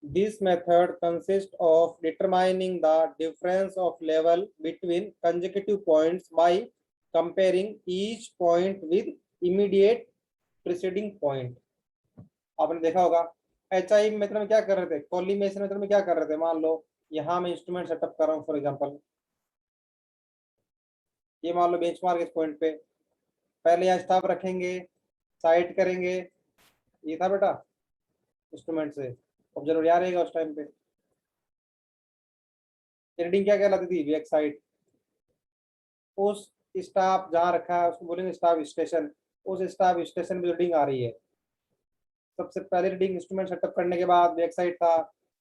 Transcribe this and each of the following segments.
This method consists of determining the difference of level between consecutive points by comparing each point with immediate preceding point. आपने देखा होगा HI method में क्या कर रहे थे, कोलिमेशन मेथड में क्या कर रहे थे। मान लो यहाँ मैं इंस्ट्रूमेंट सेटअप कर रहा हूँ, फॉर एग्जांपल ये मान लो बेंचमार्क इस पॉइंट पे, पहले यहाँ स्टाफ रखेंगे, साइड करेंगे, ये था बेटा इंस्ट्रूमेंट से ऑब्जर्वर यहाँ रहेगा उस टाइम पे। रीडिंग क्या कहलाती थी, बैक साइड। उस स्टाफ जहाँ रखा है उसको बोलेंगे स्टाफ स्टेशन। उस स्टाफ स्टेशन पे रीडिंग आ रही है, सबसे पहले रीडिंग इंस्ट्रूमेंट सेटअप करने के बाद बैक साइड था।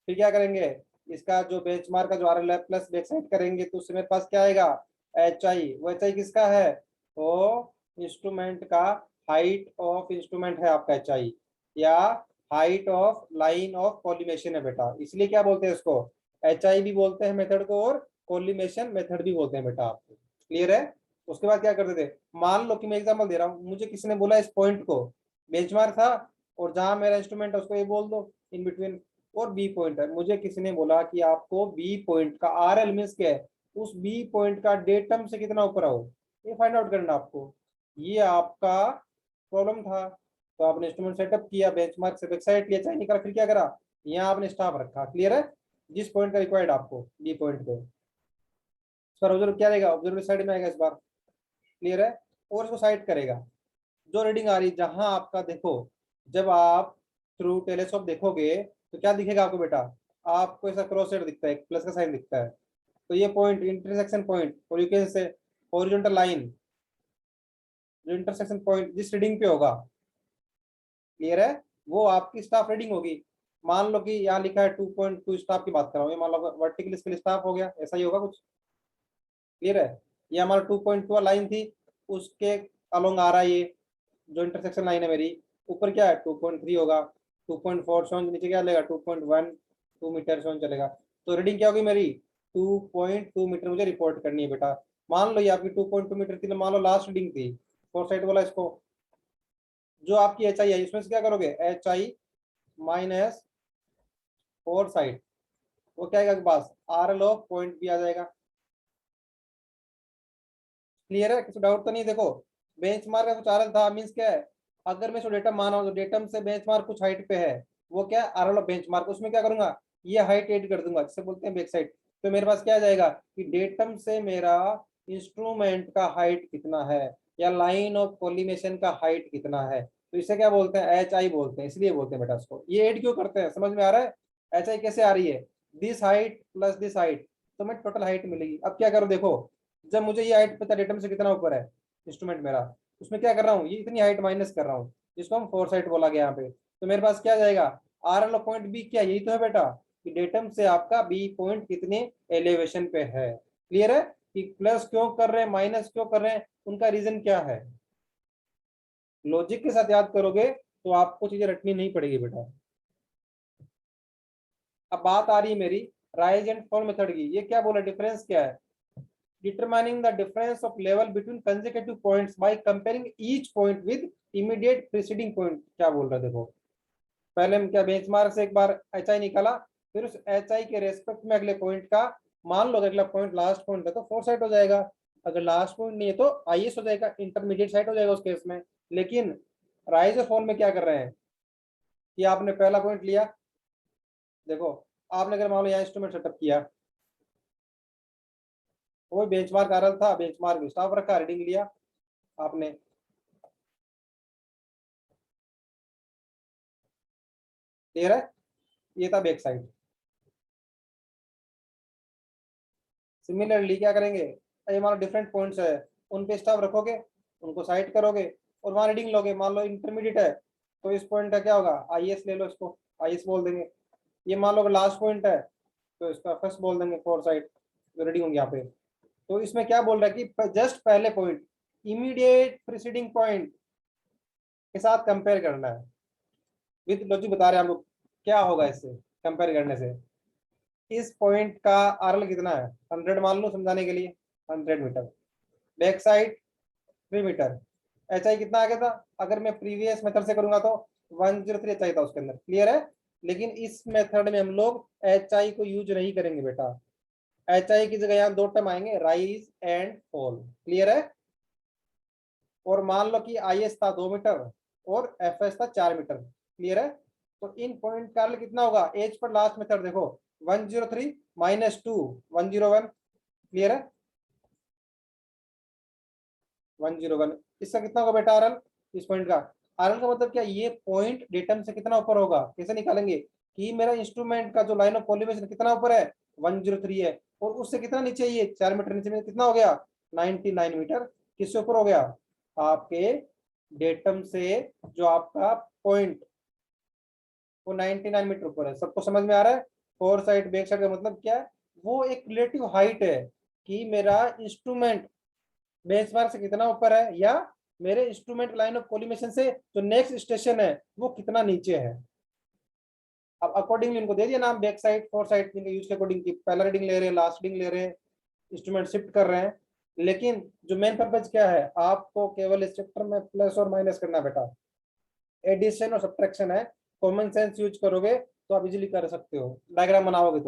फिर क्या करेंगे, इसका जो बेंचमार्क का जो RL है प्लस बैक साइड करेंगे तो उससे मेरे पास क्या आएगा, HI। वो HI किसका है, वो इंस्ट्रूमेंट का हाइट ऑफ इंस्ट्रूमेंट है आपका HI, या height of line of collimation है बेटा। इसलिए क्या बोलते हैं इसको, HI भी बोलते हैं मेथड को और कोलिमेशन मेथड भी बोलते हैं बेटा। आपको क्लियर है। उसके बाद क्या करते थे, मान लो कि मैं एग्जांपल दे रहा हूँ, मुझे किसी ने बोला इस पॉइंट को बेंचमार्क था और जहां मेरा इंस्ट्रूमेंट है उसको ये बोल दो इन बिटवीन, और बी पॉइंट है। मुझे किसी ने बोला कि आपको बी पॉइंट का RL मींस क्या है, उस बी पॉइंट का डेटम से कितना ऊपर आओ, ये फाइंड आउट करना आपको। ये आपका प्रॉब्लम था, तो आपने इंस्ट्रूमेंट सेटअप किया, बेंचमार्क से बैकसाइड लिया, चाहे निकाला, फिर क्या करा, यहाँ आपने स्टाफ रखा। क्लियर है। जिस पॉइंट का रिक्वायर्ड आपको बी पॉइंट पे, इस बार ऑब्जर्व क्या रहेगा, ऑब्जर्वर साइड में आएगा इस बार। क्लियर है। और इसको साइड करेगा, जो रीडिंग आ रही जहां आपका, देखो जब आप थ्रू टेलीस्कोप देखोगे तो क्या दिखेगा आपको बेटा, आपको ऐसा क्रॉस सेट दिखता है, प्लस का साइन दिखता है। तो ये पॉइंट इंटरसेक्शन पॉइंट, और you can say horizontal line, जो इंटरसेक्शन पॉइंट जिस रीडिंग पे होगा, क्लियर है, वो आपकी स्टाफ रीडिंग होगी। मान लो कि यहाँ लिखा है 2.2 स्टाफ की बात कर रहा हूँ, ये मान लो वर्टिकल स्केल स्टाफ हो गया, ऐसा ही होगा कुछ। क्लियर है। ये हमारा 2.2 लाइन थी, उसके अलोंग आ रहा है ये जो इंटरसेक्शन लाइन है मेरी, ऊपर क्या है 2.3 होगा, 2.4 सोन, नीचे क्या चलेगा 2.1, 2 मीटर सोन चलेगा। तो रीडिंग क्या होगी मेरी, 2.2 मीटर मुझे रिपोर्ट करनी है बेटा। मान लो ये आपकी 2.2 मीटर थी, मान लो लास्ट रीडिंग थी, फोर साइड वाला इसको, जो आपकी HI है इसमें से क्या करोगे, HI माइनस फोर साइड, वो क्या आएगा आपके पास, RL ऑफ पॉइंट भी आ जाएगा। क्लियर है, किसी डाउट तो नहीं। देखो बेंचमार्क का कुछ RL था, मींस क्या है, अगर मैं इसको डेटम माना तो डेटम से बेंचमार्क कुछ हाइट पे है, वो क्या है RL ऑफ बेंचमार्क, उसमें क्या करूंगा, ये हाइट ऐड कर दूंगा, जिसे बोलते हैं बैक साइड। तो मेरे पास क्या आ जाएगा कि डेटम से मेरा इंस्ट्रूमेंट का हाइट कितना है, या लाइन ऑफ कोलिमेशन का हाइट कितना है, तो इसे क्या बोलते हैं, HI बोलते हैं। इसलिए बोलते हैं बेटा इसको। ये ऐड क्यों करते हैं, समझ में आ रहा है। HI कैसे आ रही है, this height plus this height, तो मैं टोटल हाइट मिलेगी। अब क्या करो, देखो जब मुझे ये हाइट पता डेटम से कितना ऊपर है इंस्ट्रूमेंट मेरा, उसमें क्या कर रहा हूँ, ये इतनी हाइट माइनस कर रहा हूँ, जिसको हम फोर साइड बोला गया यहाँ पे। तो मेरे पास क्या जाएगा, RL पॉइंट बी, क्या यही तो है बेटा कि डेटम से आपका बी पॉइंट कितने एलिवेशन पे है। क्लियर है कि प्लस क्यों कर रहे हैं, माइनस क्यों कर रहे हैं, उनका रीजन क्या है। लॉजिक के साथ याद करोगे तो आपको चीजें रटनी नहीं पड़ेगी बेटा। अब बात आ रही है मेरी राइज एंड फॉल मेथड की। ये क्या बोला, डिफरेंस क्या है, determining the difference of level between consecutive points by comparing each point with immediate preceding point। क्या बोल रहे देखो, पहले हम क्या बेंचमार्क से एक बार HI निकाला, फिर उस HI के रेस्पेक्ट में अगले पॉइंट का, मान लो अगला पॉइंट लास्ट पॉइंट है तो फोर साइड हो जाएगा, अगर लास्ट पॉइंट नहीं है तो IS हो जाएगा, इंटरमीडिएट साइड हो जाएगा उस केस में। लेकिन राइज और फॉल में क्या कर रहे हैं कि आपने पहला पॉइंट लिया, देखो आपने अगर मान लो यहाँ इंस्ट्रूमेंट सेटअप किया, वो बेंचमार्क RL था, बेंचमार्क स्टाफ रखा, रीडिंग लिया आपने, क्लियर है। ये था बैक साइड। सिमिलरली क्या करेंगे, ये मान लो डिफरेंट पॉइंट्स है, उन पे स्टाफ रखोगे, उनको साइड करोगे और वहां रीडिंग लोगे। मान लो इंटरमीडिएट है तो इस पॉइंट का क्या होगा, IS ले लो, इसको IS बोल देंगे। ये मान लो लास्ट पॉइंट है तो इसका फर्स्ट बोल देंगे, फोर साइड जो रीडिंग होंगी यहाँ पे। तो इसमें क्या बोल रहा है कि जस्ट पहले पॉइंट इमीडिएट प्रीसीडिंग पॉइंट के साथ कंपेयर करना है। विद लॉजिक बता रहे हैं हम लोग क्या होगा इससे कंपेयर करने से। इस पॉइंट का RL कितना है, 100 मान लो समझाने के लिए, 100 metre, back side 3 metre. HI कितना आ गया था, अगर मैं प्रीवियस मेथड से करूंगा तो 103 HI था उसके अंदर। क्लियर है। लेकिन इस मेथड में हम लोग एच आई को यूज नहीं करेंगे बेटा। एच आई की जगह यहाँ दो टर्म आएंगे, राइज एंड फॉल। क्लियर है? और मान लो कि आई एस था 2 मीटर और एफ एस था 4 मीटर। क्लियर है? तो इन पॉइंट का कितना होगा, एज पर लास्ट मेथड देखो, 103 माइनस 2 101। क्लियर है? 101 इसका कितना होगा बेटा आरएल, इस पॉइंट का। आरएल का मतलब क्या, ये पॉइंट डेटम से कितना ऊपर होगा, कैसे निकालेंगे कि मेरा इंस्ट्रूमेंट का जो लाइन ऑफ कोलिमेशन कितना ऊपर है, 103 है, और उससे कितना नीचे, ये 4 मीटर नीचे में कितना हो गया, 99 मीटर। किससे ऊपर हो गया, आपके डेटम से जो आपका पॉइंट वो 99 मीटर ऊपर है। सबको समझ में आ रहा है? फोर साइड बैक साइड का मतलब क्या है, वो एक रिलेटिव हाइट है कि मेरा इंस्ट्रूमेंट बेंचमार्क से कितना ऊपर है, या मेरे इंस्ट्रूमेंट लाइन ऑफ कोलिमेशन से जो नेक्स्ट स्टेशन है वो कितना नीचे है। अब अकॉर्डिंगली इनको दे दिया नाम, बैक साइड फोर साइड, इनके यूज के अकॉर्डिंग की पहला रीडिंग ले रहे हैं, लास्ट रीडिंग ले रहे हैं, इंस्ट्रूमेंट शिफ्ट कर रहे हैं। लेकिन जो मेन पर्पज क्या है, आपको केवल इस चैप्टर में प्लस और माइनस करना बेटा, एडिशन और सब्ट्रैक्शन है। कॉमन सेंस यूज करोगे तो आप इजीली कर सकते हो, डायग्राम बनाओगे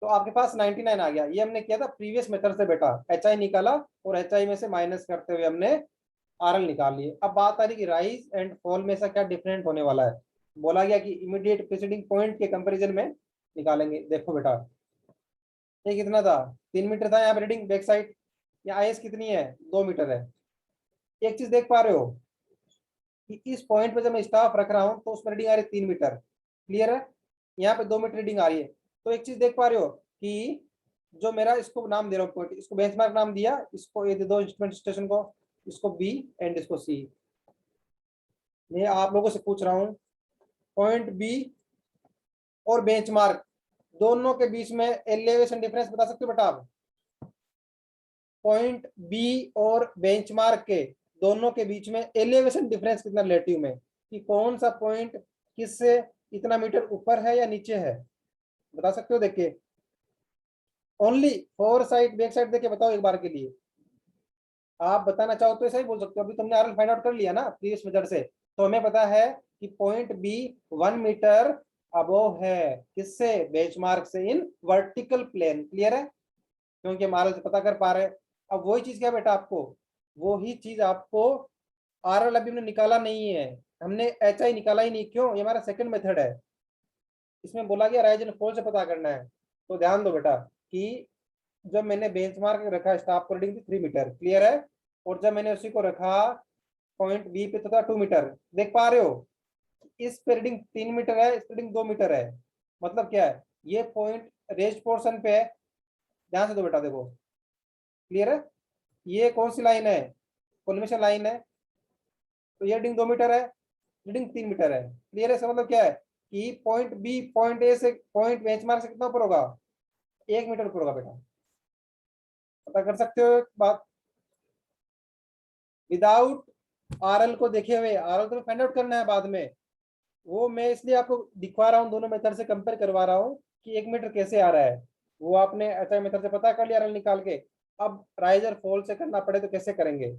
तो आपके पास 99 आ गया। ये हमने किया था प्रीवियस मेथड से बेटा, एच आई निकाला और एच आई में से माइनस करते हुए हमने आर एल निकाल लिए। अब बात आ रही कि राइज एंड फॉल में ऐसा क्या डिफरेंट होने वाला है। बोला गया कि इमीडिएट प्रीसीडिंग पॉइंट के कंपैरिजन में निकालेंगे। देखो बेटा, ये कितना था, 3 मीटर था यहाँ पे रीडिंग बैक साइड, यहाँ आई एस कितनी है, 2 मीटर है। एक चीज देख पा रहे हो कि इस पॉइंट पे जब मैं स्टाफ रख रहा हूँ तो उसमें रीडिंग आ रही है 3 मीटर। क्लियर है? यहाँ पे 2 मीटर रीडिंग आ रही है। तो एक चीज देख पा रहे हो कि जो मेरा, इसको नाम दे रहा हूँ पॉइंट, इसको बेंचमार्क नाम दिया, इसको ये दे दो इंस्ट्रूमेंट स्टेशन को, इसको बी एंड इसको सी। मैं आप लोगों से पूछ रहा हूँ, पॉइंट बी और बेंचमार्क दोनों के बीच में एलिवेशन डिफरेंस बता सकते हो बेटा आप? पॉइंट बी और बेंचमार्क के दोनों के बीच में एलिवेशन डिफरेंस कितना रिलेटिव में, कि कौन सा पॉइंट किससे इतना मीटर ऊपर है या नीचे है, बता सकते हो? देखिए only four side back side देखे बताओ एक बार के लिए। आप बताना चाहो तो ऐसा ही बोल सकते हो। अभी तुमने आरएल फाइंड आउट कर लिया ना प्रीवियस मेथड से, तो हमें पता है कि पॉइंट बी 1 मीटर अबोव है, किससे, बेंचमार्क से इन वर्टिकल प्लेन। क्लियर है? क्योंकि हम आरएल से पता कर पा रहे हैं। अब वही चीज क्या बेटा आपको, वो ही चीज आपको आरएल अभी हमने निकाला नहीं है, हमने एच आई निकाला ही नहीं। क्यों? ये हमारा सेकंड मेथड है, इसमें बोला गया राइज एंड फॉल से पता करना है। तो ध्यान दो बेटा कि जब मैंने बेंचमार्क रखा स्टाफ को रीडिंग थी 3 मीटर। क्लियर है? और जब मैंने उसी को रखा पॉइंट बी पे तो था 2 मीटर। देख पा रहे हो, इस पे रीडिंग 3 मीटर है, इस पे रीडिंग 2 मीटर है। मतलब क्या है, ये पॉइंट रेज पोर्शन पे है। ध्यान से दो बेटा, देखो क्लियर है? ये कौन सी लाइन है, कोलिमेशन लाइन है। तो ये रीडिंग 2 मीटर है, रीडिंग 3 मीटर है। क्लियर है? इसका मतलब क्या है कि पॉइंट बी पॉइंट ए से, पॉइंट बेंचमार्क से कितना ऊपर होगा, 1 मीटर ऊपर होगा बेटा। पता कर सकते हो एक बात, विदाउट आरएल को देखे हुए। आरएल तो फाइंड आउट करना है बाद में, वो मैं इसलिए आपको दिखवा रहा हूँ, दोनों मेथड से कंपेयर करवा रहा हूँ कि 1 मीटर कैसे आ रहा है। वो आपने एचआई मेथड से पता कर लिया आरएल निकाल के। अब राइज और फॉल से करना पड़े तो कैसे करेंगे।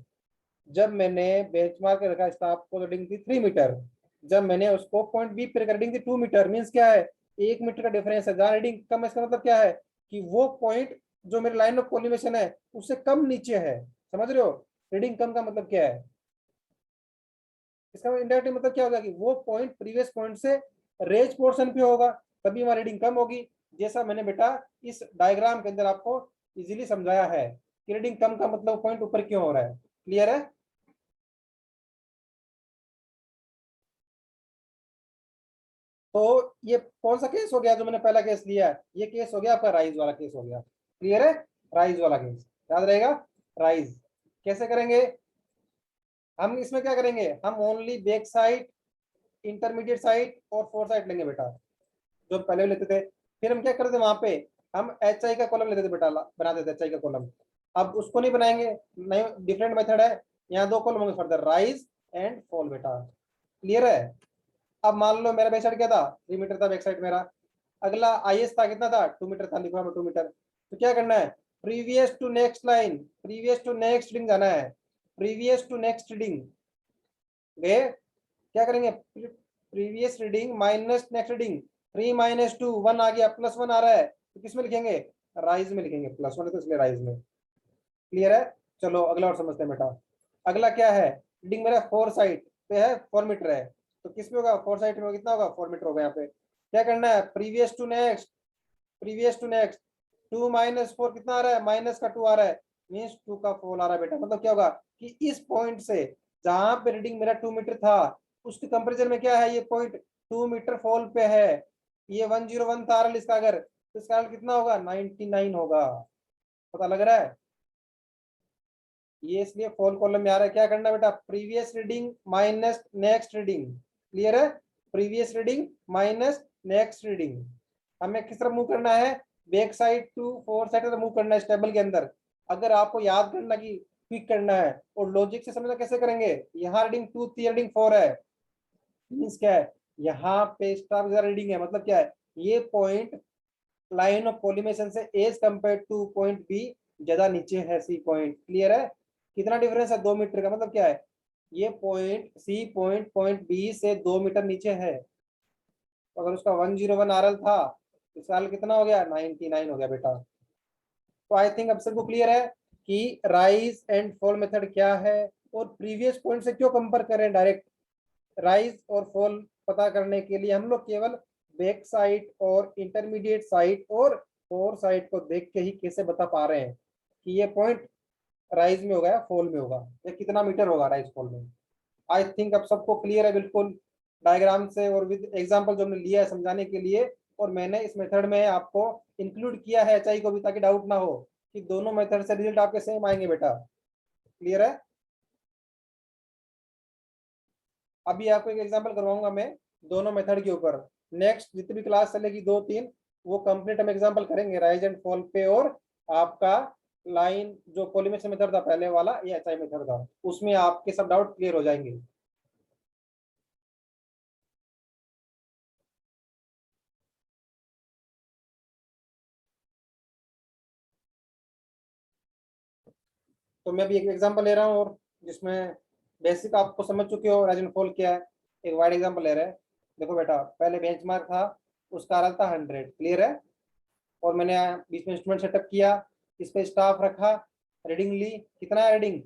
जब मैंने बेंचमार्क रखा स्टाफ को रीडिंग थी 3 मीटर, जब मैंने उसको पॉइंट बी पे रीडिंग थी 2 मीटर, मीन्स क्या है, 1 मीटर का डिफरेंस है। जहाँ रीडिंग कम है इसका मतलब क्या है कि वो पॉइंट जो मेरे लाइन ऑफ कोलिमेशन है उससे कम नीचे है। समझ रहे हो? रीडिंग कम का मतलब क्या है, इसका इनडायरेक्ट मतलब क्या होगा कि वो पॉइंट प्रीवियस पॉइंट से रेज पोर्शन पे होगा, तभी हमारी रीडिंग कम होगी। जैसा मैंने बेटा इस डायग्राम के अंदर आपको इजीली समझाया है कि रीडिंग कम का मतलब पॉइंट ऊपर क्यों हो रहा है। क्लियर है? तो ये कौन सा केस हो गया जो मैंने पहला केस लिया है, ये केस हो गया आपका राइज वाला केस हो गया। क्लियर है? राइज वाला केस याद रहेगा। राइज कैसे करेंगे, हम इसमें क्या करेंगे, हम only back side, intermediate side और फोर साइड लेंगे बेटा, जो पहले लेते थे। फिर हम क्या करते थे वहां पे, हम एच आई का कॉलम लेते थे बेटा, बनाते थे एच आई का कॉलम। अब उसको नहीं बनाएंगे, नहीं, डिफरेंट मेथड है। यहाँ दो कॉलम होंगे फर्दर, राइज एंड फॉल बेटा। क्लियर है? अब मान लो मेरा बैक साइड क्या था, 3 मीटर था बैक साइड मेरा। अगला आई एस था, कितना था, 2 मीटर था, लिखा 2 मीटर। तो क्या करना है, previous to next line, previous to next reading जाना है, प्रीवियस टू नेक्स्ट रीडिंग गए। क्या करेंगे, previous reading minus next reading, 3 minus 2 1 आ गया, +1 आ रहा है, तो किस में लिखेंगे, राइज में लिखेंगे, +1 है तो इसलिए राइज में। क्लियर है। चलो अगला और समझते हैं बेटा। अगला क्या है, रीडिंग मेरा 4 साइड पे है, 4 मीटर है, तो किस में होगा, 4 साइड में कितना होगा, 4 मीटर होगा। यहाँ पे क्या करना है, previous to next, previous to next, 2 minus 4 कितना आ रहा है, माइनस का 2 आ रहा है, मीन्स 2 का 4 आ रहा है बेटा। मतलब क्या होगा कि इस पॉइंट से जहां पे रीडिंग मेरा 2 मीटर था, उसके कंपेरिजन में क्या है, ये पॉइंट 2 मीटर फॉल पे है, ये 101 था आरएल इसका, अगर तो इसका आरएल कितना होगा, 99 होगा। पता लग रहा है, ये इसलिए फॉल कॉलम में आ रहा है। क्या करना है बेटा, previous reading minus next reading. Clear है, previous reading minus next reading. हमें किस तरफ मूव करना है, back side to fore side तरफ मूव करना है, टेबल के अंदर। अगर आपको याद करना कि क्विक करना है और लॉजिक से समझना कैसे करेंगे, यहाँ रीडिंग 2 थी, रीडिंग 4 है, मीन्स क्या है, यहाँ पे स्टार रीडिंग है, मतलब क्या है, ये पॉइंट लाइन ऑफ कॉलिमेशन से as compare to point B ज्यादा नीचे है, सी पॉइंट। क्लियर है, कितना डिफरेंस है, 2 मीटर का। मतलब क्या है, ये point C point point B से 2 मीटर नीचे है। तो अगर उसका 101 आरएल था, तो इसका आरएल कितना हो गया, 99 हो गया बेटा। तो आई थिंक अब सबको क्लियर है कि राइज एंड फॉल मेथड क्या है, और प्रीवियस पॉइंट से क्यों कंपेयर करें डायरेक्ट। राइज और फॉल पता करने के लिए हम लोग केवल बैक साइड और इंटरमीडिएट साइड और फोर साइड को देख के ही कैसे बता पा रहे हैं कि ये पॉइंट राइज में होगा या फॉल में होगा, या कितना मीटर होगा राइज फॉल में। आई थिंक अब सबको क्लियर है बिल्कुल, डायग्राम से और विद एग्जांपल जो हमने लिया है समझाने के लिए। और मैंने इस मेथड में आपको इंक्लूड किया है एचआई को भी, ताकि डाउट ना हो कि दोनों मेथड से रिजल्ट आपके सेम आएंगे बेटा। क्लियर है। अभी आपको एक एग्जांपल करवाऊंगा मैं दोनों मेथड के ऊपर। नेक्स्ट जितनी भी क्लास चलेगी 2-3, वो कंप्लीट हम एग्जांपल करेंगे राइज एंड फॉल पे, और आपका लाइन जो कोलिमेशन मेथड था पहले वाला, ये एचआई मेथड था, उसमें आपके सब डाउट क्लियर हो जाएंगे। तो मैं भी एक एग्जांपल ले रहा हूँ, और जिसमें बेसिक आपको समझ चुके हो राइज एंड फॉल क्या है। एक वाइड एग्जांपल ले रहे हैं। देखो बेटा, पहले बेंचमार्क था, उसका आरएल था 100। क्लियर है, और मैंने बीच में इंस्ट्रूमेंट सेटअप किया, इस पे स्टाफ रखा, रीडिंग ली, कितना है रीडिंग,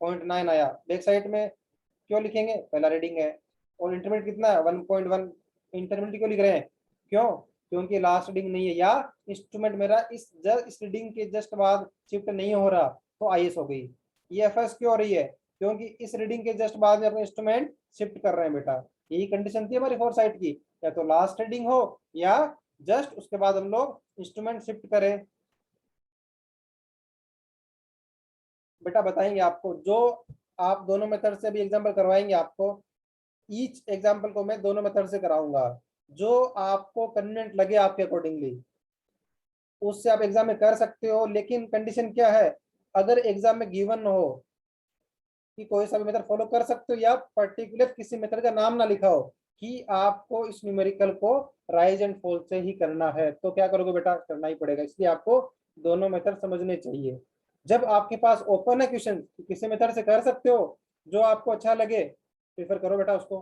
0.9 आया। बैक साइड में क्यों लिखेंगे, पहला रीडिंग है, और इंटरमीडिएट कितना है, 1.1। इंटरमीडिएट क्यों लिख रहे हैं, क्यों, क्योंकि लास्ट रीडिंग नहीं है, या इंस्ट्रूमेंट मेरा इस रीडिंग के जस्ट बाद शिफ्ट नहीं हो रहा, तो आईएस हो गई। ये एफएस क्यों हो रही है, क्योंकि इस रीडिंग के जस्ट बाद में अपने इंस्ट्रूमेंट शिफ्ट कर रहे हैं बेटा। यही कंडीशन थी हमारी फोर साइड की, या तो लास्ट रीडिंग हो या जस्ट उसके बाद हम लोग इंस्ट्रूमेंट शिफ्ट करें। बेटा बताएंगे आपको, जो आप दोनों मेथड से भी एग्जांपल करवाएंगे आपको, ईच एग्जांपल को मैं दोनों मेथड से कराऊंगा, जो आपको कन्वीनियंट लगे आपके अकॉर्डिंगली, उससे आप एग्जाम में कर सकते हो। लेकिन कंडीशन क्या है, अगर एग्जाम में गिवन हो कि कोई सा भी मेथड फॉलो कर सकते हो, या पर्टिकुलर किसी मेथड का नाम ना लिखा हो कि आपको इस न्यूमेरिकल को राइज एंड फॉल से ही करना है, तो क्या करोगे बेटा, करना ही पड़ेगा। इसलिए आपको दोनों मेथड समझने चाहिए। जब आपके पास ओपन है क्वेश्चन, किसी मेथड से कर सकते हो, जो आपको अच्छा लगे प्रेफर करो बेटा उसको,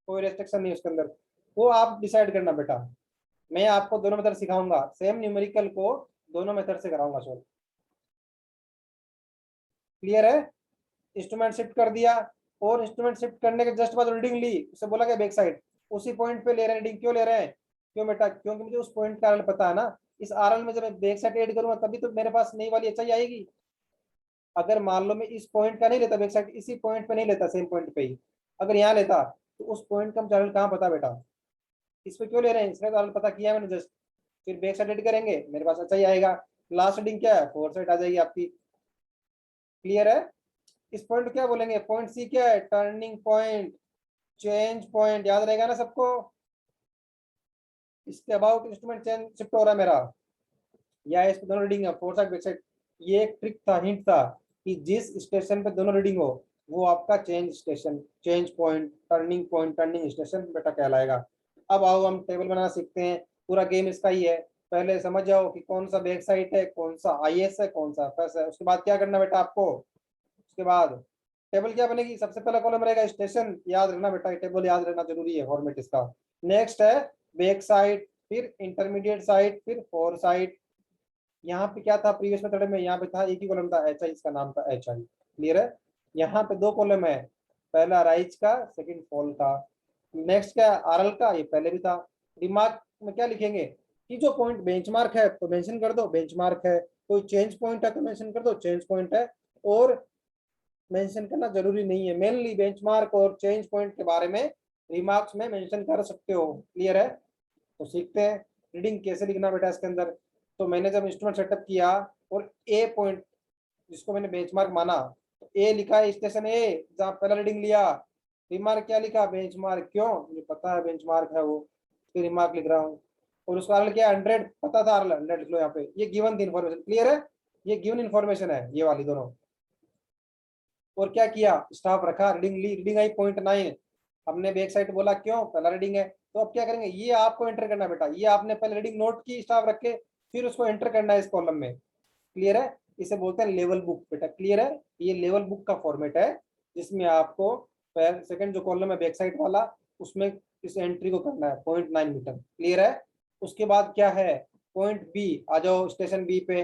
कोई रेस्ट्रिक्शन नहीं उसके अंदर, वो आप डिसाइड करना बेटा। मैं आपको दोनों मेथड सिखाऊंगा, सेम न्यूमेरिकल को दोनों मेथड से कराऊंगा सॉल्व। क्लियर है। इंस्ट्रूमेंट शिफ्ट कर दिया, और इंस्ट्रूमेंट शिफ्ट करने के जस्ट बाद रीडिंग ली, उसे बोला गया बैक साइड, उसी पॉइंट पे ले रहे हैं रीडिंग। क्यों ले रहे हैं, क्यों बेटा, क्योंकि मुझे उस पॉइंट का आरएल पता है ना। इस आरएल में जब मैं बैक साइड ऐड करूंगा तभी तो मेरे पास नई वाली एचआई आएगी। अगर मान लो मैं इस पॉइंट का नहीं लेता बैक साइड, इसी पॉइंट पे नहीं लेता, सेम पॉइंट पे ही अगर यहाँ लेता, तो उस पॉइंट का मुझे आरएल कहाँ पता बेटा। इस पे क्यों ले रहे हैं, इसका आरएल पता किया मैंने जस्ट, फिर बैक साइड ऐड करेंगे, मेरे पास एचआई आएगा। लास्ट रीडिंग क्या है, फोर साइड आ जाएगी आपकी। क्लियर है। इस पॉइंट को क्या बोलेंगे, पॉइंट सी क्या है, टर्निंग पॉइंट, चेंज पॉइंट, याद रहेगा ना सबको। इसके अबाउट इंस्ट्रूमेंट चेंज शिफ्ट हो रहा है मेरा, या इस पे दोनों रीडिंग है, फोर साइड बैक साइड। ये एक ट्रिक था, हिंट था, कि जिस स्टेशन पे दोनों रीडिंग हो वो आपका change station, change point, turning turning station बेटा कहलाएगा। अब आओ हम टेबल बनाना सीखते हैं। पूरा गेम इसका ही है। पहले समझ जाओ कि कौन सा बैक साइड है, कौन सा आईएस है, कौन सा एफएस है। उसके बाद क्या करना बेटा आपको, उसके बाद टेबल क्या बनेगी, सबसे पहला कॉलम रहेगा स्टेशन, याद रखना बेटा, टेबल याद रहना जरूरी है फॉर्मेट इसका। नेक्स्ट है बैक साइड, फिर इंटरमीडिएट साइड, फिर फोर साइड। यहाँ पे क्या था प्रीवियस मेथड में, यहाँ पे था एक ही कॉलम था एच आई, इसका नाम था एच आई। क्लियर है। यहाँ पे दो कॉलम है, पहला राइज का, सेकंड फॉल का। नेक्स्ट क्या आरएल का, ये पहले भी था। दिमाग में क्या लिखेंगे कि जो पॉइंट बेंचमार्क है तो मेंशन कर दो बेंचमार्क है, कोई चेंज पॉइंट है तो मेंशन कर दो चेंज पॉइंट है, और मेंशन करना जरूरी नहीं है, मेनली बेंचमार्क और चेंज पॉइंट के बारे में रिमार्क्स में मेंशन कर सकते हो। क्लियर है। तो सीखते हैं रीडिंग कैसे लिखना बेटा इसके अंदर। तो मैंने जब इंस्ट्रूमेंट सेटअप किया और ए पॉइंट जिसको मैंने बेंचमार्क माना, तो ए लिखा है स्टेशन ए, जहाँ पहला रीडिंग लिया। रिमार्क क्या लिखा, बेंचमार्क, क्यों, मुझे पता है बेंचमार्क है वो, फिर रिमार्क लिख रहा हूँ। और उसका आरएल क्या 100, पता था आरएल 100 लिख लो यहाँ पे, ये गिवन थी इन्फॉर्मेशन। क्लियर है, ये गिवन इन्फॉर्मेशन है ये वाली दोनों। और क्या किया, स्टाफ रखा, रीडिंग ली, रीडिंग आई 0.9। हमने बैक साइड बोला क्यों, पहला रीडिंग है। तो अब क्या करेंगे, ये आपको एंटर करना बेटा, ये आपने पहले रीडिंग नोट की स्टाफ रख के, फिर उसको एंटर करना है इस कॉलम में। क्लियर है, इसे बोलते हैं लेवल बुक बेटा। क्लियर है, ये लेवल बुक का फॉर्मेट है जिसमें आपको सेकंड जो कॉलम है बैक साइड वाला, उसमें इस एंट्री को करना है 0.9 मीटर। क्लियर है। उसके बाद क्या है, पॉइंट बी, आ जाओ स्टेशन बी पे,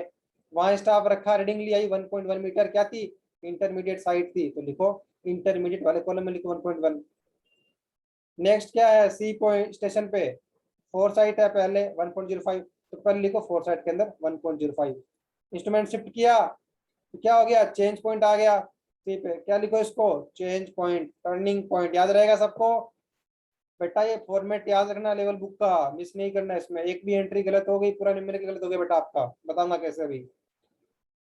वहां स्टाफ रखा, रीडिंग ली आई 1.1 मीटर, क्या थी, इंटरमीडिएट साइड थी, तो लिखो इंटरमीडिएट वाले कॉलम में लिखो 1.1। नेक्स्ट क्या है, सी पॉइंट स्टेशन पे, फोर साइड है पहले 1.05, तो पहले लिखो फोर साइड के अंदर 1.05। इंस्ट्रूमेंट शिफ्ट किया तो क्या हो गया, चेंज पॉइंट आ गया सी पे, क्या लिखो इसको, चेंज पॉइंट, टर्निंग पॉइंट, याद रहेगा सबको बेटा। ये फॉर्मेट याद रखना लेवल बुक का, मिस नहीं करना, इसमें एक भी एंट्री गलत हो गई पूरा न्यूमेरिकल गलत हो गया बेटा आपका, बताऊंगा कैसे अभी।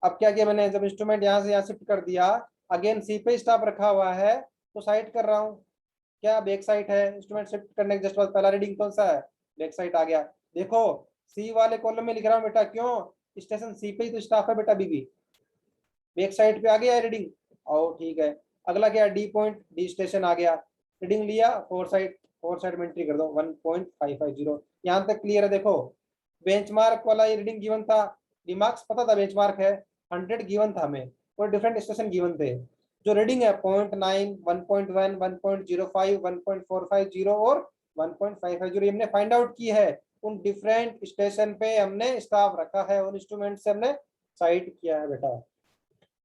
अब क्या किया मैंने, जब इंस्ट्रूमेंट यहाँ से यहाँ शिफ्ट कर दिया, अगेन सी पे स्टॉप रखा हुआ है तो साइड कर रहा हूँ, क्या बैक साइड है, इंस्ट्रूमेंट शिफ्ट करने के जस्ट बाद पहला रीडिंग कौन सा है, बैक साइड आ गया। देखो सी वाले कॉलम में लिख रहा हूँ बेटा, क्यों, स्टेशन सी पे ही तो स्टाफ है बेटा, बीबी बैक साइड पे आ गया है रीडिंग। और ठीक है, अगला क्या, डी पॉइंट, डी स्टेशन आ गया, रीडिंग लिया, फोर साइड में एंट्री कर दो 1.550। यहाँ तक क्लियर है। देखो बेंचमार्क वाला ये रीडिंग गिवन था, रिमार्क्स पता था बेंचमार्क है, 100 गिवन था हमें, और डिफरेंट स्टेशन गिवन थे। जो रीडिंग है 0.9, 1.1, 1.05, 1.450 और 1.550 हमने फाइंड आउट की है। उन डिफरेंट स्टेशन पे हमने स्टाफ रखा है, उन इंस्ट्रूमेंट से हमने साइट किया है बेटा।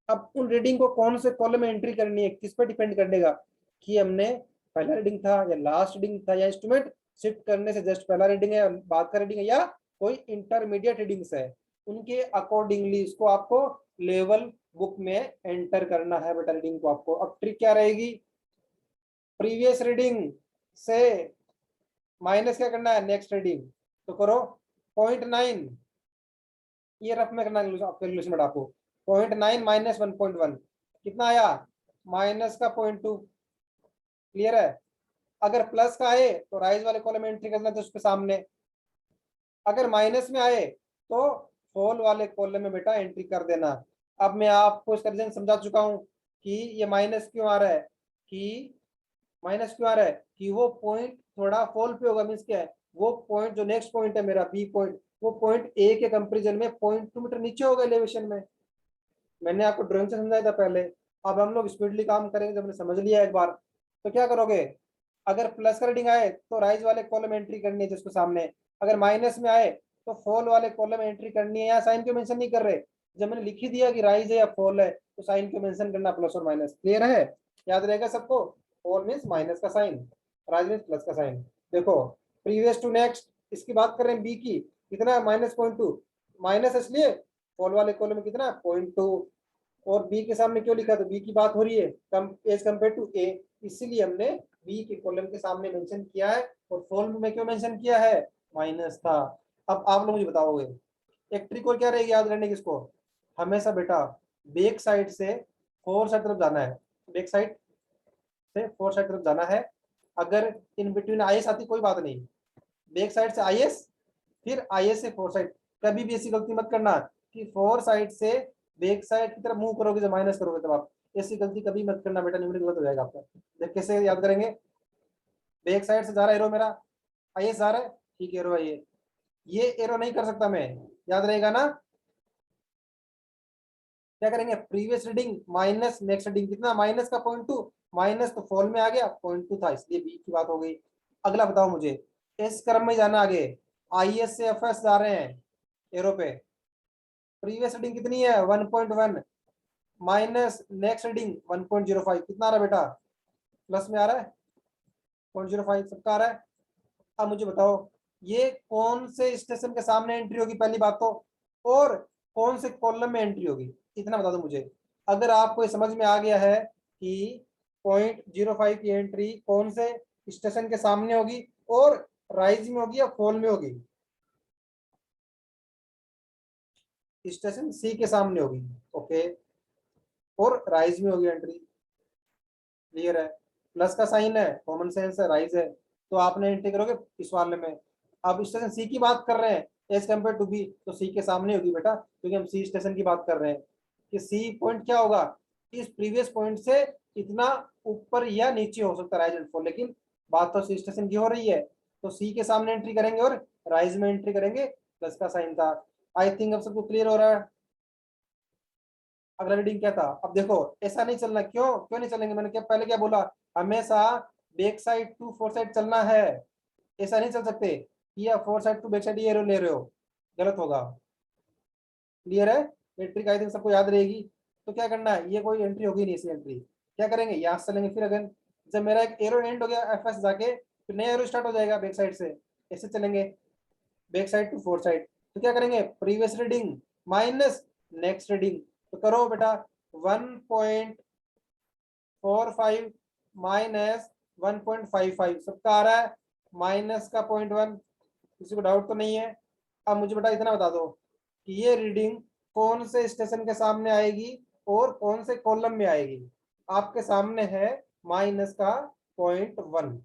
अब उन रीडिंग को कौन से कॉलम में एंट्री करनी है, किस पर डिपेंड करेगा कि हमने पहला रीडिंग था या लास्ट रीडिंग था, या इंस्ट्रूमेंट शिफ्ट करने से जस्ट पहला रीडिंग है बाद का रीडिंग है, या कोई इंटरमीडिएट रीडिंग्स है, उनके अकॉर्डिंगली इसको आपको लेवल बुक में एंटर करना है बेटा रीडिंग को आपको। अब ट्रिक क्या रहेगी, प्रीवियस रीडिंग से माइनस क्या करना है, नेक्स्ट रीडिंग, तो करो 0.9, ये रफ में करना कैलकुलेशन बेटा आपको, 0.9 माइनस 1.1 कितना आया, माइनस का 0.2। क्लियर है। अगर प्लस का आए तो राइज वाले कॉलम में एंट्री करना, तो उसके सामने, अगर माइनस में आए तो फॉल वाले कॉलम में बेटा एंट्री कर देना। अब मैं आपको इसका रीजन समझा चुका हूं कि ये माइनस क्यों आ रहा है, कि माइनस क्यों आ रहा है, कि वो पॉइंट थोड़ा फॉल पे होगा, मीन्स क्या है, वो पॉइंट जो नेक्स्ट पॉइंट है मेरा बी पॉइंट, वो पॉइंट ए के कंपेरिजन में 0.2 मीटर नीचे होगा एलिवेशन में। मैंने आपको ड्राइंग से समझाया था पहले। अब हम लोग स्पीडली काम करेंगे, जब हमने समझ लिया एक बार, तो क्या करोगे, अगर प्लस का रीडिंग आए तो राइज वाले कॉलम में एंट्री करनी है जिसको सामने, अगर माइनस में आए तो फॉल वाले कॉलम में एंट्री करनी है। यहाँ साइन क्यों मेंशन नहीं कर रहे, जब मैंने लिख ही दिया कि राइज है या फॉल है तो साइन क्यों मेंशन करना, प्लस और माइनस। क्लियर है, याद रहेगा सबको, फॉल मीन्स माइनस का साइन, राइज मीन्स प्लस का साइन। देखो प्रीवियस टू नेक्स्ट, इसकी बात कर रहे हैं बी की, कितना -0.2, माइनस इसलिए, फॉल वाले कॉलम में कितना 0.2, और बी के सामने क्यों लिखा, तो बी की बात हो रही है कम एज कम्पेयर टू ए, इसीलिए हमने बी के कॉलम के सामने मेंशन किया है, और फॉल में क्यों मेंशन किया है, माइनस था। अब आप लोग मुझे बताओगे एक ट्रिक और क्या रहेगी याद रहने की इसको, हमेशा बेटा बैक साइड से फोर साइड तरफ जाना है, बैक साइड से फोर साइड तरफ जाना है। अगर इन बिटवीन आई एस आती कोई बात नहीं, बैक साइड से आई एस, फिर आई एस से फोर साइड, कभी भी ऐसी गलती मत करना कि फोर साइड से बैक साइड की तरफ मूव करोगे जब माइनस करोगे तब, आप ऐसी गलती कभी मत करना बेटा, न्यूमेरिकल गलत हो जाएगा आपका। देख कैसे याद करेंगे, बैक साइड से जा रहा है एरो मेरा, आई एस जा रहा है, ठीक है एरो है ये एरो नहीं कर सकता मैं, याद रहेगा ना, क्या करेंगे, previous reading minus next reading, कितना माइनस का 0.2, माइनस तो फॉल में आ गया 0.2 था इसलिए बी की बात हो गई। अगला बताओ मुझे, इस क्रम में जाना आगे, आई एस से एफ एस जा रहे हैं एरो पे, प्रीवियस रीडिंग कितनी है 1.1 माइनस नेक्स्ट रीडिंग 1.05, कितना आ रहा है बेटा, प्लस में आ रहा है 0.05 सबका आ रहा है। अब मुझे बताओ ये कौन से स्टेशन के सामने एंट्री होगी पहली बात तो, और कौन से कॉलम में एंट्री होगी, इतना बता दो मुझे। अगर आपको ये समझ में आ गया है कि 0.05 की एंट्री कौन से स्टेशन के सामने होगी और राइज में होगी या फॉल में होगी, स्टेशन सी के सामने होगी, ओके, और राइज में होगी एंट्री, क्लियर है, प्लस का साइन है, कॉमन सेंस है, राइज है, तो आपने एंट्री करोगे इस वाले में। अब स्टेशन सी की बात कर रहे हैं एज कम्पेयर टू बी, तो सी के सामने होगी बेटा, क्योंकि हम सी स्टेशन की बात कर रहे हैं कि सी पॉइंट क्या होगा, इस प्रीवियस पॉइंट से इतना ऊपर या नीचे हो सकता है राइज एंड फॉल, लेकिन बात तो सी स्टेशन की हो रही है, तो सी के सामने एंट्री करेंगे और राइज में एंट्री करेंगे, प्लस का साइन था। आई थिंक अब सबको क्लियर हो रहा है। अगला रीडिंग क्या था, अब देखो ऐसा नहीं चलना, क्यों क्यों नहीं चलेंगे, मैंने क्या पहले क्या बोला, हमेशा back side to fore side चलना है, ऐसा नहीं चल सकते कि या fore side to back side ये एरो ले रहे हो, गलत होगा, क्लियर है, ये ट्रिक आई थिंक सबको याद रहेगी। तो क्या करना है, ये कोई एंट्री होगी नहीं, इसी एंट्री क्या करेंगे, यहाँ से चलेंगे, फिर अगर जब मेरा एक एरो एंड हो गया एफ एस जाके, फिर नया एरो स्टार्ट हो जाएगा बैक साइड से, ऐसे चलेंगे back side to fore side, तो क्या करेंगे, previous reading minus next reading, तो करो बेटा 1.45 माइनस 1.55 सबका आ रहा है माइनस का 0.1, किसी को डाउट तो नहीं है। अब मुझे बेटा इतना बता दो कि ये रीडिंग कौन से स्टेशन के सामने आएगी और कौन से कॉलम में आएगी, आपके सामने है माइनस का 0.1,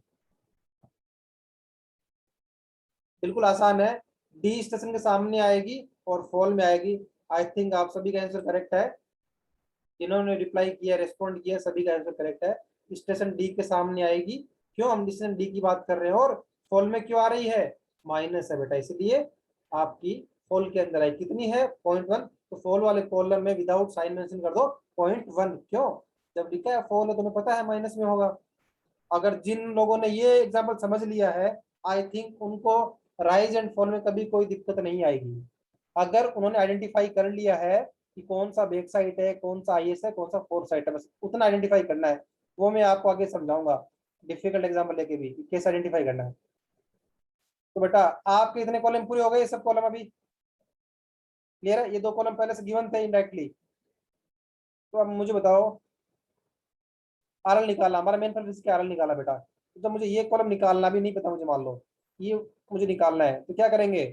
बिल्कुल आसान है, डी स्टेशन के सामने आएगी और फॉल में आएगी। आई थिंक आप सभी का आंसर करेक्ट है, जिन्होंने रिप्लाई किया रेस्पॉन्ड किया सभी का आंसर करेक्ट है, स्टेशन डी के सामने आएगी, क्यों हम स्टेशन डी की बात कर रहे हैं, और फॉल में क्यों आ रही है, माइनस है बेटा, इसलिए आपकी फॉल के अंदर आई कितनी है 0.1, तो फॉल वाले कॉलम में विदाउट साइन मेंशन कर दो 0.1, क्यों, जब लिखा है फॉल है तुम्हें पता है माइनस में होगा। अगर जिन लोगों ने ये एग्जाम्पल समझ लिया है, आई थिंक उनको राइज एंड फॉल में कभी कोई दिक्कत नहीं आएगी। अगर उन्होंने आइडेंटिफाई कर लिया है कि कौन सा बैक साइट है, कौन सा आईएस है, कौन सा फोर साइट है, बस उतना आइडेंटिफाई करना है, वो मैं आपको आगे समझाऊंगा डिफिकल्ट एग्जाम्पल लेके भी कैसे आइडेंटिफाई करना है। तो बेटा आपके इतने कॉलम पूरे हो गए, ये सब कॉलम अभी क्लियर है, ये दो कॉलम पहले से गिवन थे इनडायरेक्टली। तो अब मुझे बताओ आरएल निकालना, हमारा मेन पर्पस क्या, आरएल निकाला बेटा, तो जब मुझे ये कॉलम निकालना भी नहीं पता मुझे, मान लो ये मुझे निकालना है, तो क्या करेंगे,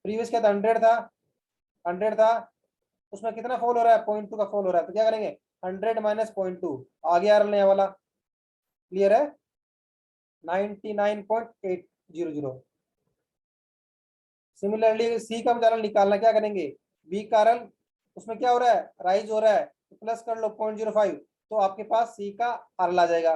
प्रीवियस क्या था 100 था, 100 था, उसमें कितना फॉल हो रहा है 0.2 का फॉल हो रहा है, तो क्या करेंगे 100 माइनस 0.2 आ गया आरएल नया वाला, क्लियर है 99.800। सिमिलरली सी का आरएल निकालना, क्या करेंगे, बी का आरएल उसमें क्या हो रहा है राइज हो रहा है, तो प्लस कर लो 0.05, तो आपके पास सी का आरएल आ जाएगा।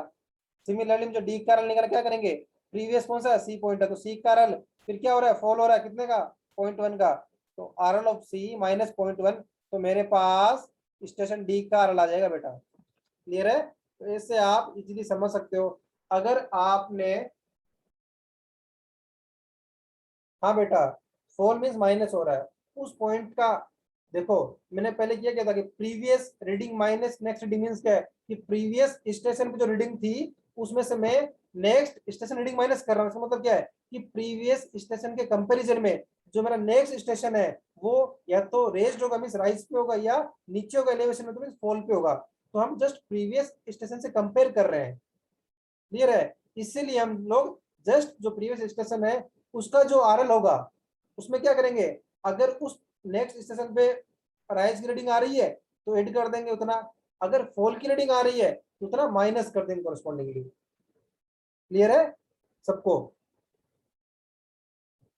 सिमिलरली जो डी का आरएल निकाला, क्या करेंगे, प्रीवियस कौन सा है सी पॉइंट है, तो सी का आरएल फिर क्या हो रहा है फॉल हो रहा है कितने का 0.1 का, तो आरएल ऑफ सी माइनस 0.1, तो मेरे पास स्टेशन डी का आरएल आ जाएगा बेटा, क्लियर है, तो इससे आप इजीली समझ सकते हो। अगर आपने, हाँ बेटा फॉल मीन्स माइनस हो रहा है उस पॉइंट का, देखो मैंने पहले किया था कि previous reading minus next reading means क्या है कि प्रीवियस स्टेशन पे जो रीडिंग थी उसमें से मैं नेक्स्ट स्टेशन रीडिंग माइनस कर रहा हूँ, इसका मतलब क्या है कि प्रीवियस स्टेशन के कंपैरिजन में जो मेरा नेक्स्ट स्टेशन है वो या तो रेज्ड होगा मीन्स राइज पे होगा, या नीचे होगा एलिवेशन में तो मीन्स फॉल पे होगा, तो हम जस्ट प्रीवियस स्टेशन से कंपेयर कर रहे हैं, क्लियर है, इसीलिए हम लोग जस्ट जो प्रीवियस स्टेशन है उसका जो आरएल होगा उसमें क्या करेंगे, अगर उस नेक्स्ट स्टेशन पे राइज की रीडिंग आ रही है तो ऐड कर देंगे उतना, अगर फॉल की रीडिंग आ रही है तो उतना माइनस कर देंगे कॉरेस्पॉन्डिंगली, क्लियर है सबको।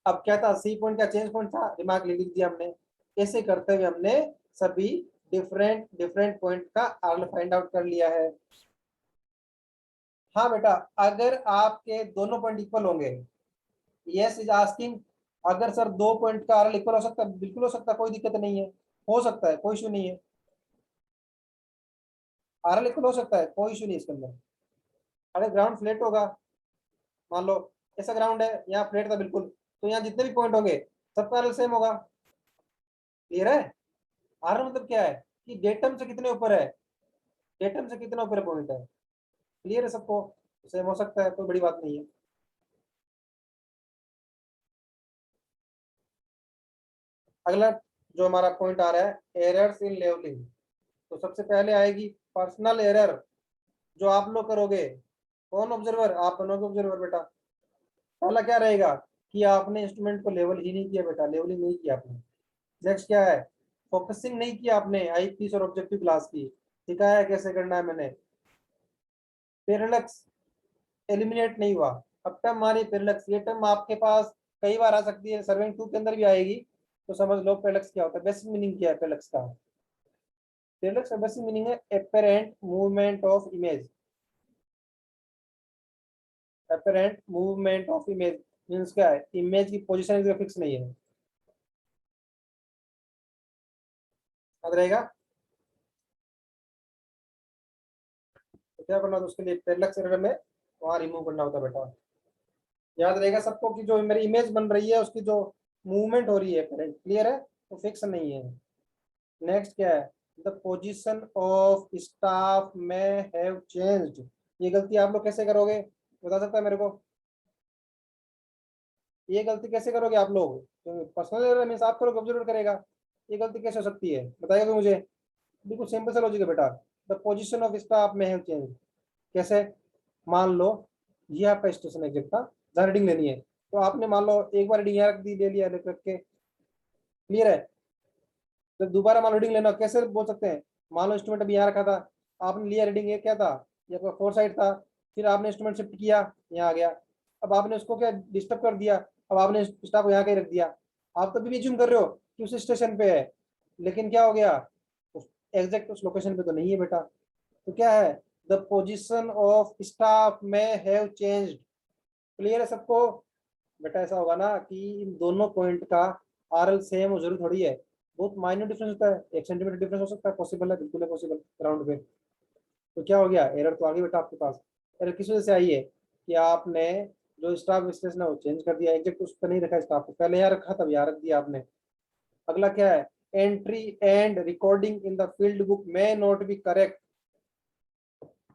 अब क्या था सी पॉइंट का चेंज पॉइंट था, दिमाग लिख दिया हमने, ऐसे करते हुए हमने सभी डिफरेंट डिफरेंट पॉइंट का आरएल फाइंड आउट कर लिया है। हाँ बेटा अगर आपके दोनों पॉइंट इक्वल होंगे, यस इज आस्किंग, अगर सर दो पॉइंट का आरएल इक्वल हो सकता है, बिल्कुल हो सकता है, कोई दिक्कत नहीं है, हो सकता है कोई इशू नहीं है, आरएल इक्वल हो सकता है, कोई इशू नहीं इसके अंदर। अगर ग्राउंड फ्लैट होगा, मान लो ऐसा ग्राउंड है, यहाँ फ्लैट था बिल्कुल, तो यहाँ जितने भी पॉइंट होंगे सबका आरएल सेम होगा। क्लियर है? आरएल मतलब क्या है कि डेटम से कितने ऊपर है, डेटम से कितना ऊपर पॉइंट है। क्लियर है सबको? सेम हो सकता है, कोई बड़ी बात नहीं है। अगला जो हमारा पॉइंट आ रहा है एरर्स इन लेवलिंग, तो सबसे पहले आएगी पर्सनल एरर जो आप लोग करोगे। कौन ऑब्जर्वर? आप बनोगे ऑब्जर्वर बेटा। पहला क्या रहेगा कि आपने इंस्ट्रूमेंट को लेवल ही नहीं किया बेटा, लेवलिंग नहीं किया आपने। नेक्स्ट क्या है? फोकसिंग नहीं किया आपने आई पीस और ऑब्जेक्टिव क्लास की, सिखाया है कैसे करना है मैंने। पैरेलक्स एलिमिनेट नहीं हुआ। अब टर्म मारी पैरेलक्स, ये टर्म आपके पास कई बार आ सकती है, सर्विंग 2 के अंदर भी आएगी, तो समझ लो पैरेलक्स क्या होता है। बेसिक मीनिंग क्या है पैरेलक्स का? पैरेलक्स का बेसिक मीनिंग है apparent movement of image. Apparent movement of image means क्या है? इमेज की पोजीशन एकदम फिक्स नहीं है। याद रहेगा? तो क्या करना होता है उसके लिए? पैरेलक्स एरर में वहां रिमूव करना होता है बेटा। याद रहेगा सबको कि जो मेरी इमेज बन रही है उसकी जो मूवमेंट हो रही है करंट, क्लियर है, वो फिक्स नहीं है। नेक्स्ट क्या है? द पोजीशन ऑफ स्टाफ में हैव चेंज्ड। ये गलती आप लोग कैसे करोगे, बता सकता है मेरे को? ये गलती कैसे करोगे आप लोग? तो पर्सनल एरर मींस आप करोगे, ऑब्जर्वर करेगा। ये गलती कैसे हो सकती है बताइएगा कोई मुझे? बिल्कुल सिंपल सा लॉजिक है बेटा। द पोजीशन ऑफ स्टाफ में हैव चेंज। कैसे? मान लो ये आपका स्टेशन एग्जिट था, जहाँ रीडिंग लेनी है, तो आपने मान लो एक बार रीडिंग यहाँ रख दी, ले लिया रख के। क्लियर है? जब दोबारा मान लो रीडिंग लेना, कैसे बोल सकते हैं? मान लो इंस्ट्रूमेंट अभी यहाँ रखा था, आपने लिया रीडिंग, ये क्या था? ये आपका 4 साइड था, फिर आपने इंस्ट्रूमेंट शिफ्ट किया, यहाँ आ गया। अब आपने उसको क्या डिस्टर्ब कर दिया, अब आपने स्टाफ को यहाँ कहीं रख दिया। आप तभी भी ज्यूम कर रहे हो कि उस स्टेशन पे है, लेकिन क्या हो गया? एग्जैक्ट उस लोकेशन पे तो नहीं है बेटा। तो क्या है? द पोजिशन ऑफ स्टाफ में हैव चेंज्ड। क्लियर है सबको? बेटा ऐसा होगा ना कि इन दोनों पॉइंट का आरएल सेम हो, जरूरी थोड़ी है। बहुत माइनर डिफरेंस होता है, 1 सेंटीमीटर डिफरेंस हो सकता है, पॉसिबल है, बिल्कुल है पॉसिबल ग्राउंड पे। तो क्या हो गया? एरर तो आ गई बेटा आपके पास। एरर किस वजह से आई है कि आपने जो स्टाफ विश्लेषण है वो चेंज कर दिया, एग्जैक्ट उस पर नहीं रखा स्टाफ को, पहले यहाँ रखा तब यहाँ रख दिया आपने। अगला क्या है? Entry and recording in the field book में नॉट बी करेक्ट।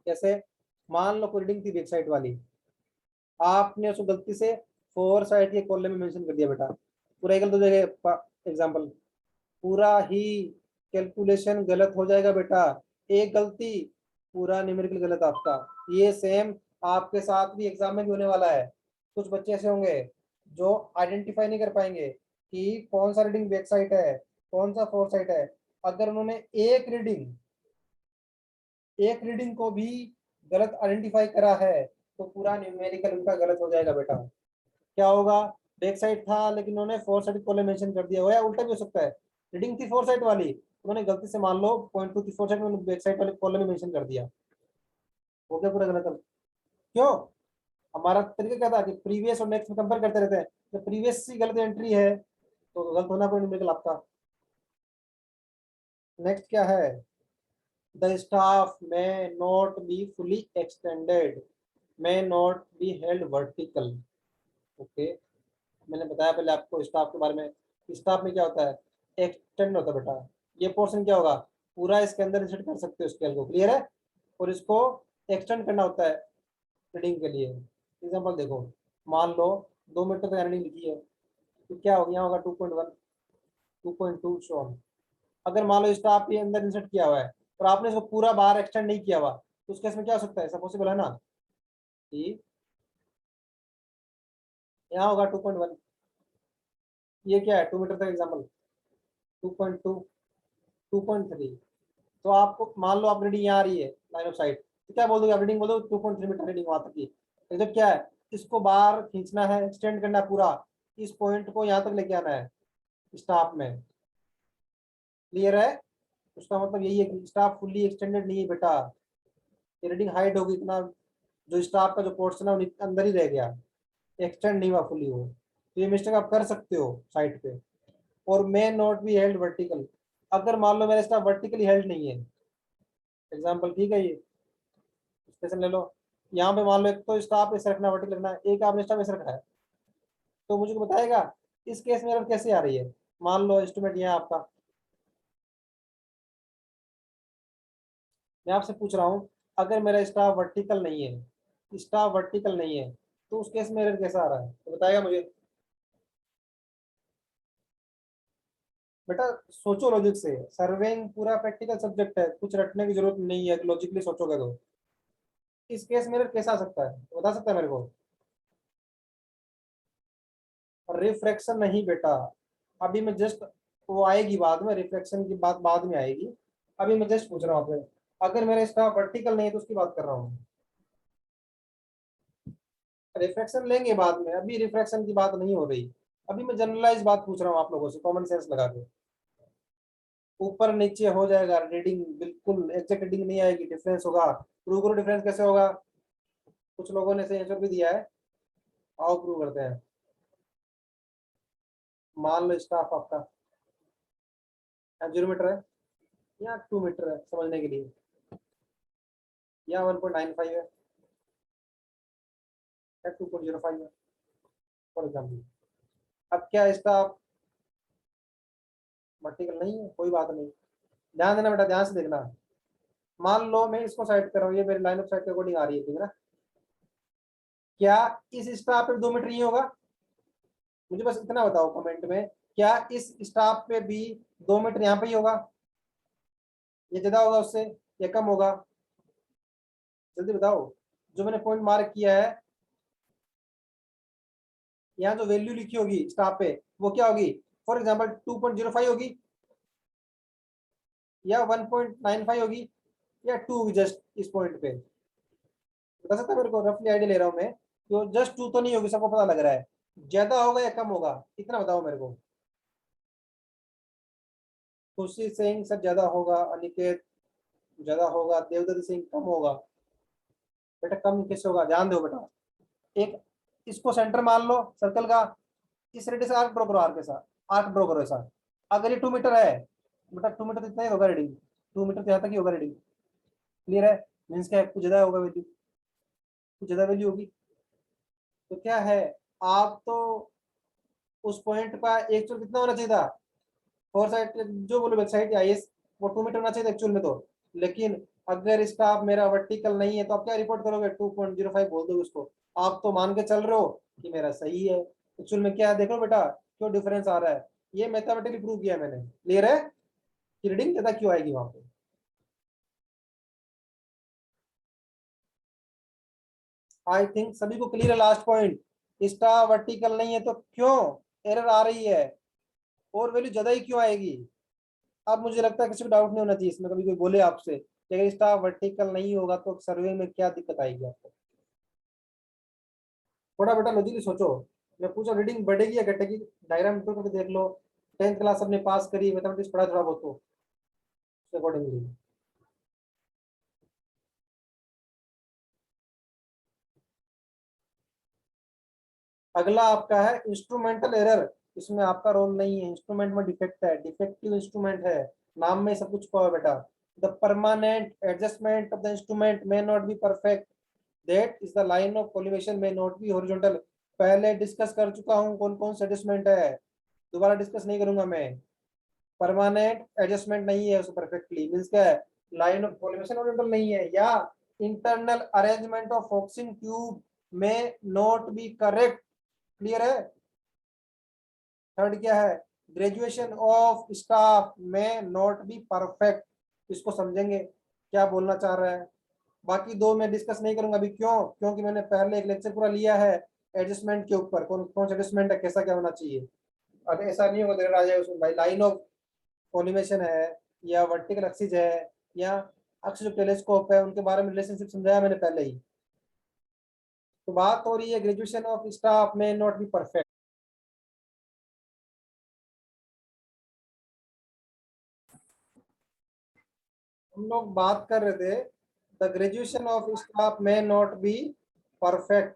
कैसे? मान लो कोई रीडिंग थी बैक साइड वाली, आपने उसको गलती से 4 साइड के कॉलम में मेंशन कर दिया बेटा, पूरा गलत हो जाएगा। एग्जाम्पल, पूरा ही कैलकुलेशन गलत हो जाएगा बेटा। एक गलती, पूरा न्यूमेरिकल गलत आपका। ये सेम आपके साथ भी एग्जाम में भी होने वाला है। कुछ बच्चे ऐसे होंगे जो आइडेंटिफाई नहीं कर पाएंगे कि कौन सा रीडिंग बैक साइड है, कौन सा फोर साइड है। अगर उन्होंने एक रीडिंग को भी गलत आइडेंटिफाई करा है तो पूरा न्यूमेरिकल उनका गलत हो जाएगा बेटा। क्या होगा? बैक साइड था लेकिन उन्होंने फोर साइड कॉलम मेंशन कर दिया, हो या उल्टा भी हो सकता है। रीडिंग थी फोर साइड वाली, उन्होंने गलती से मान लो पॉइंट टू की फोर साइड में बैक साइड वाले कॉलम में मेंशन कर दिया, हो गया पूरा गलत। क्यों? हमारा तरीका क्या था कि प्रीवियस और नेक्स्ट में कंपेयर करते रहते हैं, तो प्रीवियस की गलत एंट्री है तो गलत होना कोई न्यूमेरिकल आपका। नेक्स्ट क्या है? द स्टाफ में not be fully extended, may not be held vertical। Okay, मैंने बताया पहले आपको स्टाफ के बारे में। स्टाफ में क्या होता है? एक्सटेंड होता है बेटा। ये पोर्शन क्या होगा? पूरा इसके अंदर इंसर्ट कर सकते हो स्केल को, क्लियर है? और इसको एक्सटेंड करना होता है रीडिंग के लिए। एग्जांपल देखो, मान लो 2 मीटर तक रीडिंग लिखी है, तो क्या होगा? यहाँ होगा 2.1, 2.2 सो ऑन। अगर मान लो स्टाफ के अंदर इंसर्ट किया हुआ है और आपने इसको पूरा बाहर एक्सटेंड नहीं किया हुआ, तो उस केस में क्या हो सकता है? ऐसा पॉसिबल है ना कि यहाँ होगा 2.1, ये क्या है? 2 मीटर तक एग्जाम्पल, 2.2, 2.3। तो आपको मान लो आप रीडिंग यहाँ आ रही है लाइन ऑफ साइट, तो क्या बोल दोगे आप? रीडिंग बोल दो 2.3 मीटर रीडिंग वहां तक की। तो क्या है? इसको बाहर खींचना है, एक्सटेंड करना है पूरा, इस पॉइंट को यहाँ तक लेके आना है स्टाफ में। क्लियर है? उसका मतलब यही है कि स्टाफ फुल्ली एक्सटेंडेड नहीं है बेटा। ये रीडिंग हाइट होगी इतना, जो स्टाफ का जो पोर्शन है वो अंदर ही रह गया, एक्सटेंड नहीं हुआ फुल्ली वो। तो ये मिस्टेक आप कर सकते हो साइट पे। और may not be held vertical, अगर मान लो मेरा स्टाफ वर्टिकली हेल्ड नहीं है, एग्जाम्पल ठीक है ये, स्टेशन ले लो। यहाँ पे मान लो एक तो स्टाफ ऐसे रखना, वर्टिकल रखना है, एक आपने स्टाफ ऐसे रखा है, तो मुझे को बताएगा इस केस में एरर कैसे आ रही है। मान लो इंस्ट्रूमेंट ये है आपका, मैं आपसे पूछ रहा हूँ अगर मेरा स्टाफ वर्टिकल नहीं है, स्टाफ वर्टिकल नहीं है, तो उस केस में एरर कैसा आ रहा है, तो बताएगा मुझे। बेटा सोचो लॉजिक से, सर्वेइंग पूरा प्रैक्टिकल सब्जेक्ट है, कुछ रटने की जरूरत नहीं है, लॉजिकली सोचोगे तो इस केस में एरर कैसा आ सकता है, तो बता सकता है मेरे को। रिफ्रैक्शन नहीं बेटा, अभी मैं जस्ट, वो आएगी बाद में, रिफ्लेक्शन की बात बाद में आएगी, अभी मैं जस्ट पूछ रहा हूँ आपसे, अगर मेरा स्टाफ वर्टिकल नहीं है तो उसकी बात कर रहा हूँ। रिफ्रैक्शन लेंगे बाद में, अभी रिफ्रैक्शन की बात नहीं हो रही, अभी मैं जनरलाइज बात पूछ रहा हूँ आप लोगों से, कॉमन सेंस लगा के। ऊपर नीचे हो जाएगा रीडिंग, बिल्कुल एग्जैक्ट रीडिंग नहीं आएगी, डिफरेंस होगा। प्रूव करो डिफरेंस कैसे होगा, कुछ लोगों ने से आंसर भी दिया है, आओ प्रूव करते हैं। मान लो स्टाफ आपका 0 मीटर है या 2 मीटर है, समझने के लिए, या 1.95 है या 2.05 है फॉर एग्जाम्पल। अब क्या स्टाफ वर्टिकल नहीं है, कोई बात नहीं, ध्यान देना बेटा, ध्यान से देखना। मान लो मैं इसको साइड कर रहा हूँ, ये मेरी लाइन ऑफ साइट के अकॉर्डिंग आ रही है, ठीक है ना। क्या इस स्टाफ पे 2 मीटर नहीं होगा, मुझे बस इतना बताओ कमेंट में, क्या इस स्टाफ पे भी 2 मीटर यहाँ पे ही होगा, ये ज्यादा होगा उससे या कम होगा, जल्दी बताओ। जो मैंने पॉइंट मार्क किया है, यहाँ जो वैल्यू लिखी होगी स्टाफ पे, वो क्या होगी, फॉर एग्जाम्पल 2.05 होगी या 1.95 होगी या 2 होगी, जस्ट इस पॉइंट पे बता सकता है मेरे को, रफली आइडिया ले रहा हूँ मैं, तो जस्ट 2 तो नहीं होगी, सबको पता लग रहा है, ज्यादा होगा या कम होगा, इतना बताओ मेरे को। खुशी सिंह सर ज्यादा होगा, अनिकेत ज्यादा होगा, देवदत्त सिंह कम होगा। बेटा कम कैसे होगा, ध्यान दो बेटा, एक इसको सेंटर मान लो सर्कल का, इस रेडियस आर्क ड्रॉ करो, आर्क के साथ आर्क ड्रॉ करो ऐसा। अगर ये 2 मीटर है, बेटा 2 मीटर इतना ही होगा रीडिंग, 2 मीटर यहाँ तक ही होगा रीडिंग, क्लियर है। मीन्स क्या है, कुछ ज्यादा होगा वैल्यू, कुछ ज्यादा वैल्यू होगी, तो क्या है, आप तो उस पॉइंट पर एक्चुअल कितना होना चाहिए था, फोर साइड जो बोलो बैक साइड या इस, वो 2 मीटर होना चाहिए था एक्चुअल में तो, लेकिन अगर इसका आप मेरा वर्टिकल नहीं है तो आप क्या रिपोर्ट करोगे, 2.05 बोल दोगे उसको। आप तो मान के चल रहे हो कि मेरा सही है, एक्चुअल में क्या है देखो बेटा, क्यों डिफरेंस आ रहा है, ये मैथमेटिकली प्रूव किया मैंने, क्लियर है कि रीडिंग ज्यादा क्यों आएगी वहां पे। आई थिंक सभी को क्लियर है, लास्ट पॉइंट, इसका वर्टिकल नहीं है तो क्यों एरर आ रही है, और वैल्यू ज्यादा ही क्यों आएगी। अब मुझे लगता है किसी को डाउट नहीं होना चाहिए इसमें, कभी कोई बोले आपसे कि अगर इसका वर्टिकल नहीं होगा तो सर्वे में क्या दिक्कत आएगी आपको, थोड़ा बेटा लॉजिकली सोचो। मैं पूछा रीडिंग बढ़ेगी या घटेगी, डायग्राम ड्रॉ करके देख लो, 10th क्लास सबने पास करी, मैथमेटिक्स पढ़ा थोड़ा बहुत तो अकॉर्डिंगली। अगला आपका है इंस्ट्रूमेंटल एरर, इसमें आपका रोल नहीं है, इंस्ट्रूमेंट में डिफेक्ट है, डिफेक्टिव इंस्ट्रूमेंट है, नाम में सब कुछ पाओ बेटा। The permanent adjustment of the instrument may not be perfect, that is the line of collimation may not be horizontal. पहले डिस्कस कर चुका हूँ कौन कौन से एडजस्टमेंट है, दोबारा डिस्कस नहीं करूंगा मैं। परमानेंट एडजस्टमेंट नहीं है उसको परफेक्टली, मींस क्या है, लाइन ऑफ कोलिमेशन हॉरिजॉन्टल नहीं है, या इंटरनल अरेंजमेंट ऑफ फॉक्सिंग ट्यूब में नॉट बी करेक्ट, क्लियर है। थर्ड क्या है, ग्रेजुएशन ऑफ स्टाफ में नॉट बी परफेक्ट, इसको समझेंगे क्या बोलना चाह रहा है। बाकी दो मैं डिस्कस नहीं करूंगा अभी, क्यों, क्योंकि मैंने पहले एक लेक्चर पूरा लिया है एडजस्टमेंट के ऊपर, कौन कौन सा एडजस्टमेंट है, कैसा क्या होना चाहिए। अब ऐसा नहीं होगा देर आ जाए उसमें भाई, लाइन ऑफ कोलिमेशन है या वर्टिकल एक्सिस है या अक्ष जो टेलीस्कोप है, उनके बारे में रिलेशनशिप समझाया मैंने पहले ही। तो बात हो रही है ग्रेजुएशन ऑफ स्टाफ में नॉट बी परफेक्ट। हम लोग बात कर रहे थे द ग्रेजुएशन ऑफ स्टाफ में नॉट बी परफेक्ट,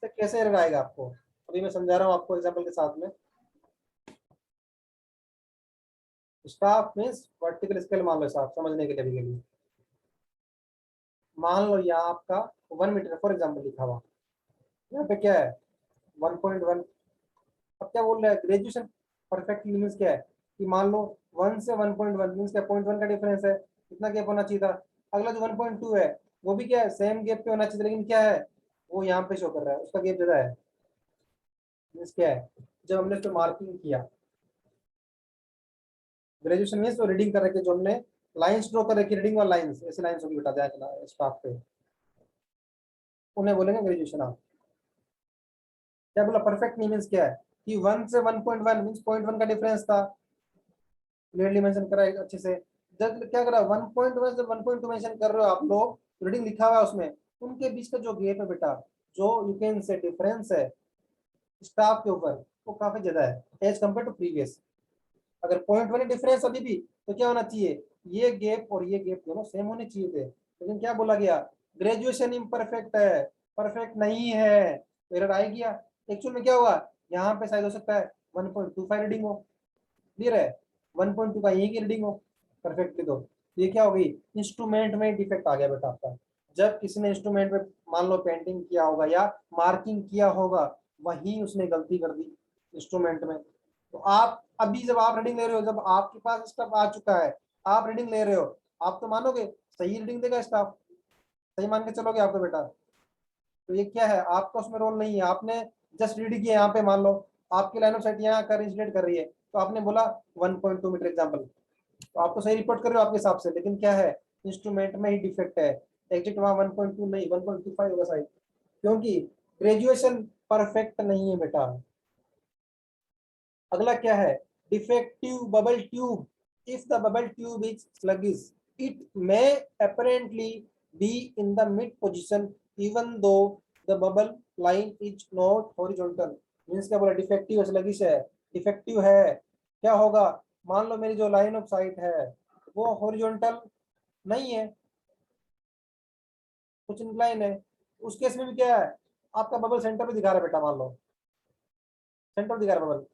कैसे एरर आएगा आपको, अभी मैं समझा रहा हूँ आपको एग्जांपल के साथ में। स्टाफ मींस वर्टिकल स्केल मान लो साहब, समझने के लिए भी के लिए मान लो यहाँ आपका 1 मीटर फॉर एग्जाम्पल लिखा हुआ, यहाँ पे क्या है 1.1। अब क्या बोल रहा है ग्रेजुएशन परफेक्ट मीन्स क्या है कि मान लो 1 से 1.1 मीन्स क्या 0.1 का डिफरेंस है, इतना गैप होना चाहिए था। अगला जो 1.2 है वो भी क्या है सेम गैप पे होना चाहिए, लेकिन क्या है वो यहाँ पे शो कर रहा है उसका गैप ज्यादा है। मीन्स क्या है जब हमने उसको मार्किंग किया, ग्रेजुएशन मीन्स तो रीडिंग कर रखे जो हमने लाइंस ड्रॉ कर रखी, रीडिंग वाला लाइंस ऐसे लाइंस होगी बेटा जाएगा स्टाफ पे, उन्हें बोलेंगे ग्रेजुएशन। आप क्या बोला परफेक्ट नहीं मीन्स क्या है कि 1 से 1.1 मीन्स 0.1 का डिफरेंस था, क्लियरली मेंशन करा है अच्छे से। जब क्या करा 1.1 से 1.2 मेंशन कर रहे हो आप लोग, रीडिंग लिखा हुआ है उसमें, उनके बीच का जो गेप है बेटा, जो यू कैन से डिफरेंस है स्टाफ के ऊपर, वो काफी ज्यादा है एज कम्पेयर टू प्रीवियस। अगर 0.1 डिफरेंस अभी भी तो क्या होना चाहिए ये गेप और ये गेप दोनों सेम होने चाहिए थे, लेकिन क्या बोला गया ग्रेजुएशन इम्परफेक्ट है, परफेक्ट नहीं है, तो एरर आएगी। एक्चुअल में क्या होगा यहाँ पे शायद हो सकता है 1.25 रीडिंग हो, क्लियर है 1.2 का यही की रीडिंग हो परफेक्टली, तो ये क्या हो गई इंस्ट्रूमेंट में डिफेक्ट आ गया बेटा आपका। जब किसी ने इंस्ट्रूमेंट में मान लो पेंटिंग किया होगा या मार्किंग किया होगा, वही उसने गलती कर दी इंस्ट्रूमेंट में। तो आप अभी जब आप रीडिंग ले रहे हो, जब आपके पास स्टाफ आ चुका है, आप रीडिंग ले रहे हो, आप तो मानोगे सही रीडिंग देगा स्टाफ, सही मान के चलोगे आपको बेटा। तो ये क्या है आपका उसमें रोल नहीं है, आपने जस्ट रीड किया, यहाँ पे मान लो आपकी लाइन ऑफ साइट यहाँ कर इंसिडेंट कर रही है, तो आपने बोला 1.2 मीटर एग्जाम्पल, तो आप तो सही रिपोर्ट कर रहे हो आपके हिसाब से, लेकिन क्या है इंस्ट्रूमेंट में ही डिफेक्ट है, एग्जिट वहां 1.2 नहीं 1.25 होगा शायद, क्योंकि ग्रेजुएशन परफेक्ट नहीं है बेटा। अगला क्या है defective bubble tube, if the bubble tube is sluggish it may apparently be in the mid position even though the bubble line is not horizontal। Means क्या बोला डिफेक्टिव है sluggish है, डिफेक्टिव है क्या होगा, मान लो मेरी जो लाइन ऑफ साइट है वो हॉरिजॉन्टल नहीं है, कुछ इंक्लाइन है, उस केस में भी क्या है आपका बबल सेंटर पे दिखा रहा है बेटा, मान लो सेंटर दिखा रहा है बबल,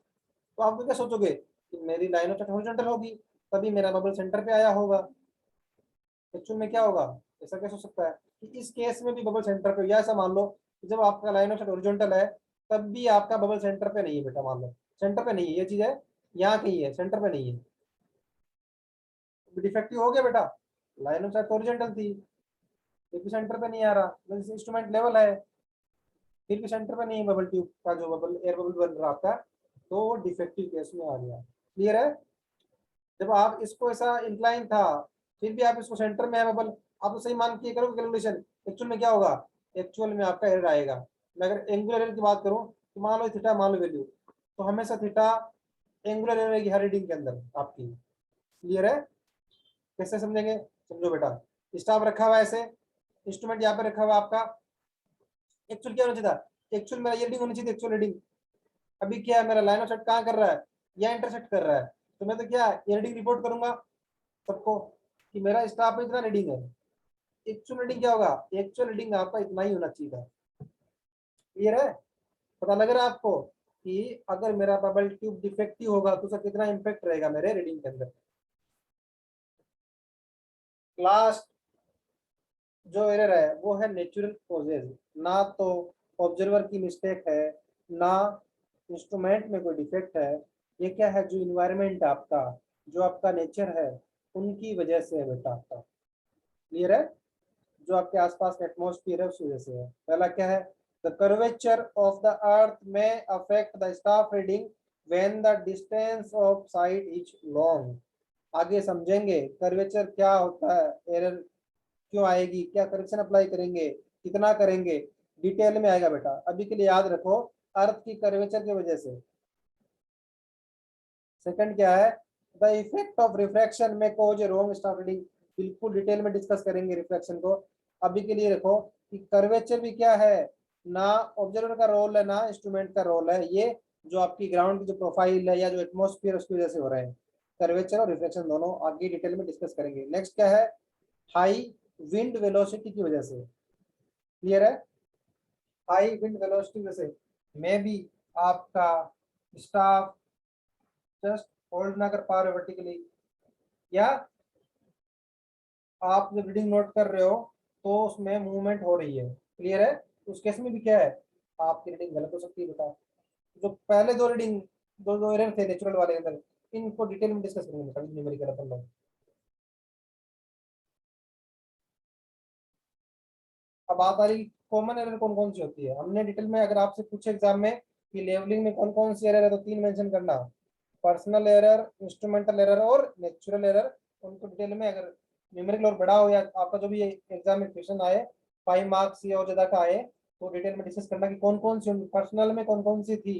तो आप क्या सोचोगे कि मेरी लाइन ऑफ साइट हॉरिजॉन्टल होगी तभी मेरा बबल सेंटर पे आया होगा। एक्चुअल में क्या होगा ऐसा कैसे हो सकता है कि इस केस में भी बबल सेंटर पे, या ऐसा मान लो कि जब आपका लाइन ऑफ साइट हॉरिजॉन्टल है तब भी आपका बबल सेंटर पे नहीं है बेटा, मान लो सेंटर पे नहीं है, ये चीज है यहाँ कहीं है सेंटर पे नहीं है, डिफेक्टिव हो गया बेटा, लाइन ऑफ साइट हॉरिजॉन्टल थी फिर भी सेंटर पे नहीं आ रहा, इंस्ट्रूमेंट लेवल है फिर भी सेंटर पे नहीं है बबल ट्यूब का जो बबल एयर बबल बन रहा आपका, तो वो डिफेक्टिव केस में आ गया। क्लियर है, जब आप इसको ऐसा इंक्लाइन था फिर भी आप इसको सेंटर में है बबल, आप तो सही मान के करोगे कैलकुलेशन, एक्चुअल में क्या होगा एक्चुअल में आपका एरर आएगा। मैं अगर एंगुलर एरर की बात करूं तो मान लो थीटा मान लो वैल्यू, तो हमेशा थीटा एंगुलर एरर की हर रीडिंग के अंदर आपकी। क्लियर है, कैसे समझेंगे समझो बेटा, स्टाफ रखा हुआ है ऐसे, इंस्ट्रूमेंट यहाँ पे रखा हुआ आपका, एक्चुअल क्या होना चाहिए था एक्चुअल मेरा ये रीडिंग होनी चाहिए एक्चुअल रीडिंग, अभी क्या है मेरा लाइन ऑफ साइट कहाँ कर रहा है या इंटरसेक्ट कर रहा है, तो मैं तो क्या ये रीडिंग रिपोर्ट करूंगा सबको कि मेरा स्टाफ में इतना रीडिंग है, एक्चुअल रीडिंग क्या होगा एक्चुअल रीडिंग आपका इतना ही होना चाहिए था। क्लियर है, पता लग रहा है आपको कि अगर मेरा बबल ट्यूब डिफेक्टिव होगा तो उसका कितना इम्पैक्ट रहेगा मेरे रीडिंग के अंदर। लास्ट जो एरर है वो है नेचुरल कॉजेज, ना तो ऑब्जर्वर की मिस्टेक है ना इंस्ट्रूमेंट में कोई डिफेक्ट है, ये क्या है जो इन्वायरमेंट आपका जो आपका नेचर है उनकी वजह से है बेटा आपका। क्लियर है, जो आपके आसपास का एटमॉस्फेयर है उस वजह से है। पहला क्या है the curvature of the earth में affect the staff reading when the distance of sight is long. आगे समझेंगे कर्वेचर क्या होता है, एरर क्यों आएगी, क्या करेक्शन अप्लाई करेंगे, कितना करेंगे, डिटेल में आएगा बेटा, अभी के लिए याद रखो अर्थ की कर्वेचर की वजह से। सेकंड क्या है द इफेक्ट ऑफ रिफ्रैक्शन में कोज रॉन्ग स्टाफ रीडिंग, बिल्कुल डिटेल में डिस्कस करेंगे रिफ्रैक्शन को। अभी के लिए रखो कि कर्वेचर भी क्या है, ना ऑब्जर्वर का रोल है ना इंस्ट्रूमेंट का रोल है, ये जो आपकी ग्राउंड की जो प्रोफाइल है या जो एटमोस्फियर उसकी वजह से हो रहे हैं, कर्वेचर और रिफ्लेक्शन दोनों आगे डिटेल में डिस्कस करेंगे। नेक्स्ट क्या है हाई विंड वेलोसिटी की वजह से। क्लियर है, हाई विंड वेलोसिटी की वजह से मे बी आपका स्टाफ जस्ट होल्ड ना कर पा रहे वर्टिकली, या आप जब रीडिंग नोट कर रहे हो तो उसमें मूवमेंट हो रही है। क्लियर है? उस केस में भी क्या है, आपकी रीडिंग गलत हो सकती है बेटा। जो पहले दो रीडिंग, दो दो एरर थे नेचुरल वाले अंदर, इनको डिटेल में डिस्कस करेंगे बेटा न्यूमेरिकल अपन लोग। अब बात आ रही कॉमन एरर कौन कौन सी होती है। हमने डिटेल में अगर आपसे पूछे एग्जाम में कि लेवलिंग में कौन कौन सी एरर है, तो तीन मेंशन करना, पर्सनल एरर, इंस्ट्रूमेंटल एरर और नेचुरल एरर। उनको डिटेल में अगर न्यूमेरिकल और बड़ा हो या आपका जो भी एग्जाम में क्वेश्चन आए 5 मार्क्स या और ज्यादा का आए, तो डिटेल में डिस्कस करना कि कौन कौन सी पर्सनल में कौन कौन सी थी,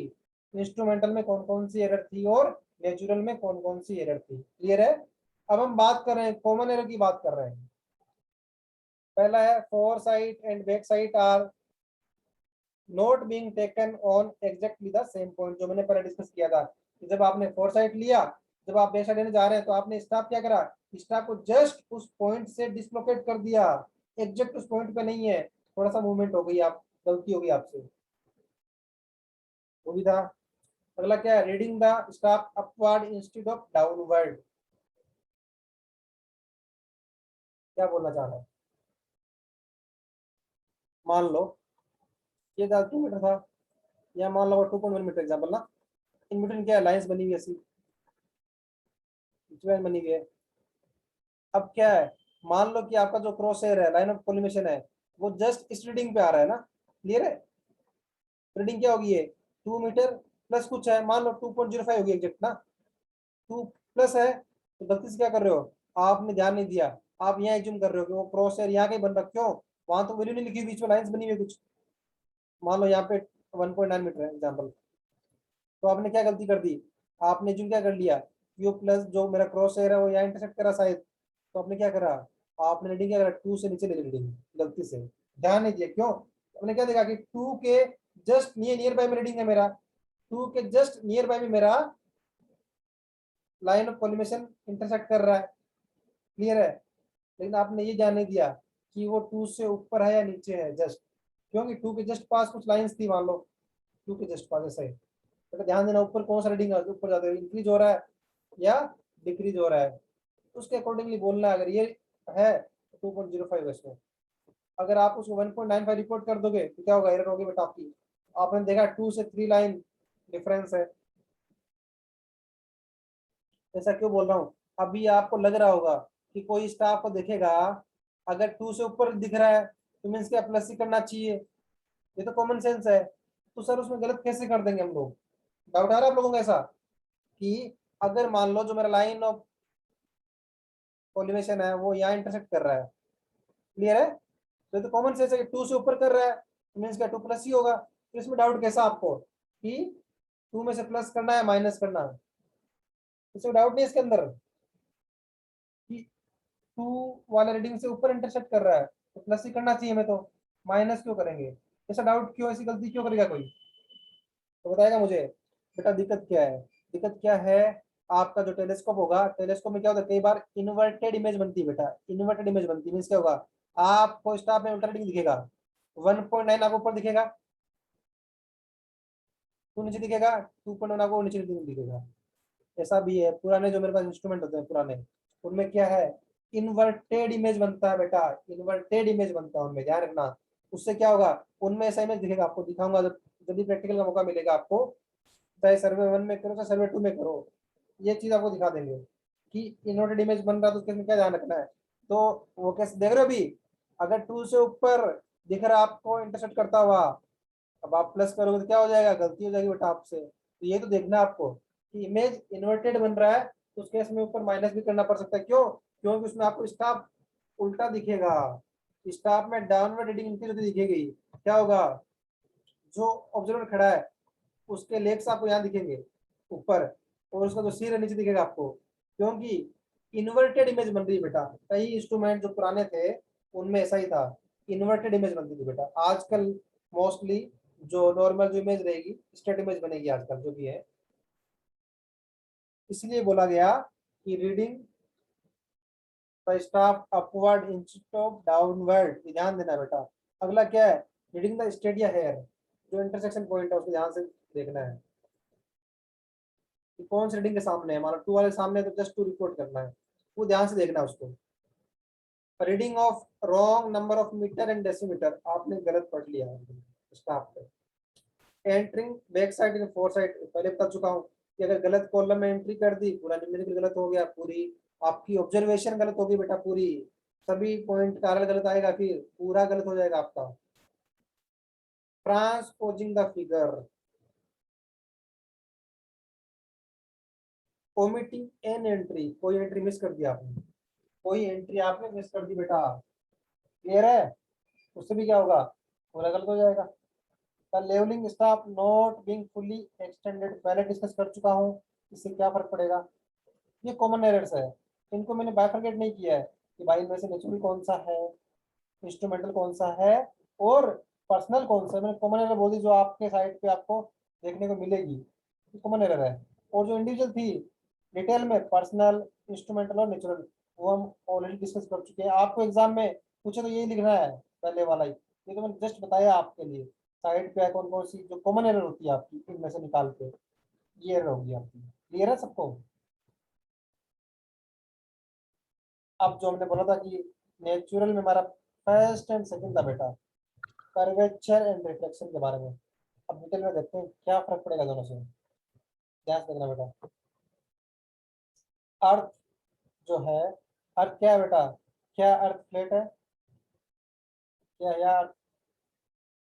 इंस्ट्रूमेंटल में कौन कौन सी एरर थी और नेचुरल में कौन कौन सी एरर थी। क्लियर है? अब हम बात कर रहे हैं कॉमन एरर की बात कर रहे हैं। पहला है fore side and back side are not being taken on exactly the same point. जो मैंने पहले डिस्कस किया था कि जब आपने फोर साइड लिया, जब आप बैक साइड लेने जा रहे हैं तो आपने स्टॉप क्या करा, स्टॉप को जस्ट उस पॉइंट से डिसलोकेट कर दिया, एग्जैक्ट उस पॉइंट पे नहीं है, थोड़ा सा मूवमेंट हो गई, आप गलती होगी आपसे, वो भी था। अगला क्या है, reading the stop upward instead of downward. क्या बोलना चाह रहा है, मान लो ये 2 मीटर था, या मान लो 2.1 मीटर एग्जाम्पल ना, इन बिटवीन क्या लाइंस बनी हुई है, ऐसी लाइन बनी हुई है। अब क्या है, मान लो कि आपका जो क्रॉस हेयर है, लाइन ऑफ कोलिमेशन है, वो जस्ट इस रीडिंग पे आ रहा है ना। क्लियर है? रीडिंग क्या होगी, ये 2 मीटर प्लस कुछ है, मान लो 2.05 होगी एग्जैक्ट ना, 2 प्लस है, तो गलती से क्या कर रहे हो, आपने ध्यान नहीं दिया, आप यहाँ एज्यूम कर रहे हो कि वो क्रॉस हेयर यहाँ कहीं बन रहा, क्यों, वहां तो वैल्यू नहीं लिखी हुई, बीच में लाइंस बनी हुई है कुछ। मान लो यहाँ पे 1.9 मीटर है एग्जाम्पल, तो आपने क्या गलती कर दी, आपने एज्यूम क्या कर लिया, यू प्लस जो मेरा क्रॉस हेयर है वो यहाँ इंटरसेक्ट करा शायद, तो आपने क्या करा, आपने रीडिंग क्या करा, 2 से नीचे ले ली रीडिंग, गलती से ध्यान नहीं दिया, क्यों, आपने क्या देखा कि 2 के जस्ट नियर बाय में रीडिंग है मेरा, 2 के जस्ट नियर बाय में मेरा लाइन ऑफ कोलिमेशन इंटरसेक्ट कर रहा है। क्लियर है? लेकिन आपने ये ध्यान नहीं दिया कि वो 2 से ऊपर है या नीचे है जस्ट, क्योंकि 2 के जस्ट पास कुछ लाइंस थी, मान लो 2 के जस्ट पास ऐसा ही, तो ध्यान देना ऊपर कौन सा रीडिंग है, ऊपर ज्यादा इंक्रीज हो रहा है या डिक्रीज हो रहा है, उसके अकॉर्डिंगली बोलना है। अगर ये है तो 2.05 है इसमें, अगर आप उसको 1.95 रिपोर्ट कर दोगे तो क्या होगा, एरर होगी बेटा आपकी। आपने देखा 2 से 3 लाइन डिफरेंस है। ऐसा क्यों बोल रहा हूँ, अभी आपको लग रहा होगा कि कोई स्टाफ को देखेगा, अगर 2 से ऊपर दिख रहा है तो मीन्स क्या प्लस ही करना चाहिए, ये तो कॉमन सेंस है, तो सर उसमें गलत कैसे कर देंगे हम लोग। डाउट आ रहा है आप लोगों को ऐसा, कि अगर मान लो जो मेरा लाइन ऑफ कोलिमेशन है वो यहाँ इंटरसेक्ट कर रहा है, क्लियर है, तो ये तो कॉमन सेंस है कि 2 से ऊपर कर रहा है तो मीन्स क्या 2 प्लस ही होगा, तो इसमें डाउट कैसा आपको कि 2 में से प्लस करना है माइनस करना है, इसमें डाउट नहीं है इसके अंदर कि 2 वाला रीडिंग से ऊपर इंटरसेक्ट कर रहा है तो प्लस ही करना चाहिए, हमें तो माइनस क्यों करेंगे, ऐसा डाउट क्यों, ऐसी गलती क्यों करेगा कोई, तो बताएगा मुझे बेटा दिक्कत क्या है। दिक्कत क्या है, आपका जो टेलीस्कोप होगा, टेलीस्कोप में क्या होता है, कई बार इन्वर्टेड इमेज बनती है बेटा, इन्वर्टेड इमेज बनती है मीन्स क्या होगा, आपको स्टाफ में उल्टा रीडिंग दिखेगा, 1.9 आपको ऊपर दिखेगा, 2 नीचे दिखेगा, 2.1 आपको नीचे दिखेगा। ऐसा भी है, पुराने जो मेरे पास इंस्ट्रूमेंट होते हैं पुराने, उनमें क्या है, इन्वर्टेड इमेज बनता है बेटा, इन्वर्टेड इमेज बनता है उनमें, ध्यान रखना। उससे क्या होगा, उनमें ऐसा इमेज दिखेगा, आपको दिखाऊंगा जब भी प्रैक्टिकल का मौका मिलेगा आपको, चाहे सर्वे 1 में करो चाहे सर्वे 2 में करो, ये चीज आपको दिखा देंगे कि इन्वर्टेड इमेज बन रहा है तो उसके क्या ध्यान रखना है। तो वो कैसे देख रहे हो अभी, अगर 2 से ऊपर दिख रहा है आपको इंटरसेक्ट करता हुआ, अब आप प्लस करोगे तो क्या हो जाएगा, गलती हो जाएगी बेटा आपसे, तो ये तो देखना है आपको कि इमेज इन्वर्टेड बन रहा है, तो उस केस में ऊपर माइनस भी करना पड़ सकता है, क्यों, क्योंकि उसमें आपको स्टाफ उल्टा दिखेगा, स्टाफ में डाउनवर्ड रीडिंग इंक्रीज होती दिखेगी, क्या होगा, जो ऑब्जर्वर खड़ा है उसके लेग्स आपको यहाँ दिखेंगे ऊपर, और उसका जो सिर है नीचे दिखेगा आपको, क्योंकि इन्वर्टेड इमेज बन रही है बेटा। कई इंस्ट्रूमेंट जो पुराने थे उनमें ऐसा ही था, इन्वर्टेड इमेज बनती थी बेटा। आजकल मोस्टली जो नॉर्मल जो इमेज रहेगी स्ट्रेट इमेज बनेगी आजकल जो भी है, इसलिए बोला गया कि reading the staff upward instead of downward, ध्यान देना बेटा। अगला क्या है, रीडिंग द स्टेडिया हेयर, जो इंटरसेक्शन पॉइंट है उसको ध्यान से देखना है कि कौन सी रीडिंग के सामने है, मान लो 2 वाले सामने है तो जस्ट 2 रिपोर्ट करना है, वो ध्यान से देखना है उसको। Reading of wrong number of metre and decimetre, आपने गलत पढ़ लिया स्टाफ पे। Entering back side in fore side, पहले बता चुका हूँ कि अगर गलत कॉलम में एंट्री कर दी, पूरा न्यूमेरिकल गलत हो गया, पूरी आपकी ऑब्जर्वेशन गलत होगी बेटा, पूरी सभी पॉइंट का गलत आएगा, फिर पूरा गलत हो जाएगा आपका। Transposing the figure, omitting an entry, कोई एंट्री मिस कर दिया आपने, कोई एंट्री आपने मिस कर दी बेटा, क्लियर है? उससे भी क्या होगा, पूरा गलत हो जाएगा। The levelling staff not being fully extended, पहले डिस्कस कर चुका हूँ, इससे क्या फर्क पड़ेगा। ये कॉमन एरर्स है, इनको मैंने बाइफरकेट नहीं किया है कि भाई इनमें से नेचुरल कौन सा है, इंस्ट्रूमेंटल कौन सा है और पर्सनल कौन सा है। मैंने कॉमन एरर बोल दी जो आपके साइट पे आपको देखने को मिलेगी, ये कॉमन एरर है। और जो इंडिविजुअल थी डिटेल में, पर्सनल, इंस्ट्रूमेंटल और नेचुरल, वो हम ऑलरेडी डिस्कस कर चुके हैं। आपको एग्जाम में पूछे तो यही लिखना है, पहले वाला ही, ये तो मैंने जस्ट बताया आपके लिए। साइट पे कौन कौन सी जो कॉमन एरर होती है आपकी, इनमें से निकाल के ये एरर होगी आपकी। क्लियर है सबको? अब जो हमने बोला था कि नेचुरल में हमारा फर्स्ट एंड सेकंड था बेटा, कर्वेचर एंड रिफ्लेक्शन के बारे में। अब डिटेल में देखते हैं क्या फर्क पड़ेगा दोनों से, ध्यान से देखना बेटा। अर्थ जो है, अर्थ क्या है बेटा, क्या अर्थ फ्लैट है, क्या या अर्थ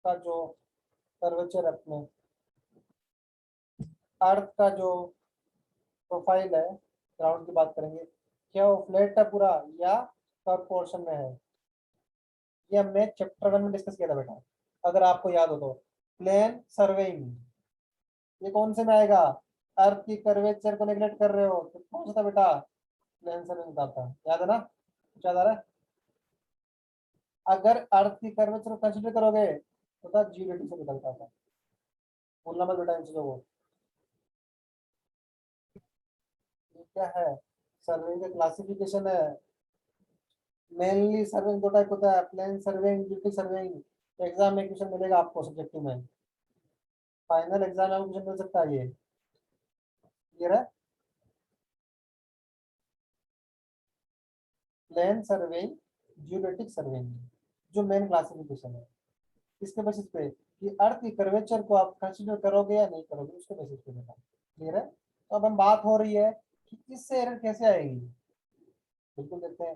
का जो कर्वेचर अर्थ में, अर्थ का जो प्रोफाइल है, ग्राउंड की बात करेंगे, क्या वो फ्लैट है पूरा या कर्व पोर्शन में है। ये हमने चैप्टर 1 में डिस्कस किया था बेटा, अगर आपको याद हो तो। प्लेन सर्वेइंग, ये कौन से में आएगा, अर्थ की कर्वेचर को नेग्लेक्ट कर रहे हो तो कौन सा था बेटा, प्लेन सर्वेइंग का था, याद है ना, कुछ याद आ रहा है? अगर अर्थ की कर्वेचर को कंसीडर करोगे तो था GDT से निकलता था, भूलना मत बेटा इन चीजों को। ये क्या है, सर्वेइंग का क्लासिफिकेशन है। मेनली सर्वेइंग दो टाइप होता है, plane surveying, GDT surveying. Exam में क्वेश्चन मिलेगा आपको सब्जेक्टिव में, फाइनल एग्जाम में क्वेश्चन मिल सकता है ये। क्लियर है? प्लेन सर्वेइंग, जियोमेट्रिक सर्वेइंग, जो मेन क्लासिफिकेशन है, इसके बेसिस पे कि अर्थ की कर्वेचर को आप कंसीडर करोगे या नहीं करोगे, उसके बेसिस पे बेटा। क्लियर है? तो अब हम बात हो रही है कि इससे एरर कैसे आएगी, बिल्कुल देखते हैं।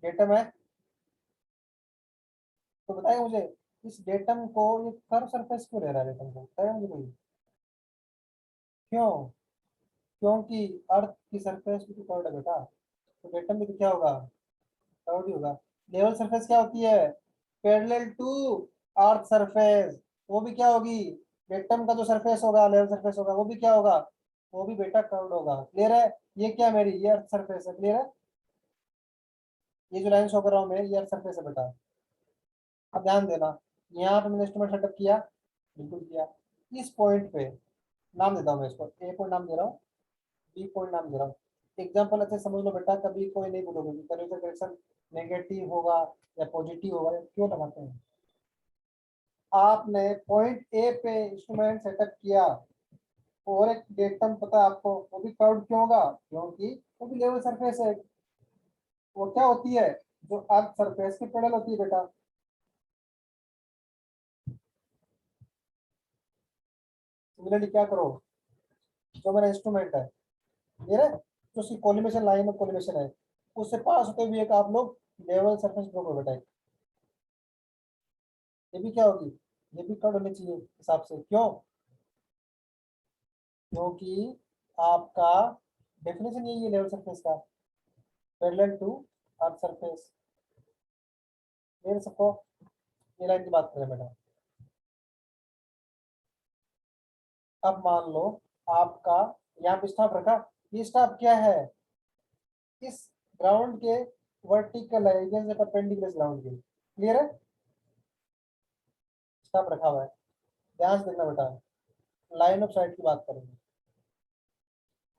डेटम है तो बताइए मुझे, इस डेटम को ये कर्व सरफेस क्यों ले रहा है, डेटम को बताइए मुझे कोई, क्यों? क्योंकि अर्थ की सरफेस भी तो कर्व्ड है बेटा, तो डेटम भी तो क्या होगा, कर्व्ड ही होगा। लेवल सरफेस क्या होती है, पैरेलल टू अर्थ सरफेस, वो भी क्या होगी, डेटम का जो सरफेस होगा, लेवल सरफेस होगा, वो भी क्या होगा, वो भी बेटा कर्व्ड होगा। क्लियर है? ये क्या मेरी, ये अर्थ सरफेस है, क्लियर है? ये जो लाइन शो कर रहा हूँ मैं, ये अर्थ सरफेस है बेटा। अब ध्यान देना, यहाँ पे मैंने इंस्ट्रूमेंट सेटअप किया, बिल्कुल किया। इस पॉइंट पे नाम देता हूँ मैं इसको, ए पॉइंट नाम दे रहा हूँ, बी पॉइंट नाम दे रहा हूँ। एग्जाम्पल अच्छे समझ लो बेटा, कभी कोई नहीं बोलोगे कि कर्वेचर करेक्शन नेगेटिव होगा या पॉजिटिव होगा, क्यों लगाते हैं। आपने पॉइंट ए पे इंस्ट्रूमेंट सेटअप किया और एक डेटम पता है आपको, वो भी कर्व्ड क्यों होगा, क्योंकि वो भी लेवल सरफेस है। वो क्या होती है, जो अर्थ सरफेस की पैरेलल होती है बेटा। सिमिलरली क्या करो, जो मेरा इंस्ट्रूमेंट है, ये है जो उसकी कोलिमेशन लाइन ऑफ कोलिमेशन है, उससे पास होते हुए एक आप लोग लेवल सरफेस ड्रॉ करो बेटा। ये भी क्या होगी, ये भी कर्व होनी चाहिए हिसाब से, क्यों? क्योंकि आपका डेफिनेशन यही है लेवल सरफेस का, पैरेलल टू अर्थ सरफेस। ये सबको, ये लाइन की बात करें बेटा। अब मान लो आपका यहाँ पे स्टाफ रखा, ये स्टाफ क्या है, इस ग्राउंड के वर्टिकल है, इधर से परपेंडिकुलर ग्राउंड के। क्लियर है? स्टाफ रखा हुआ है, ध्यान से देखना बेटा। लाइन ऑफ साइट की बात करेंगे,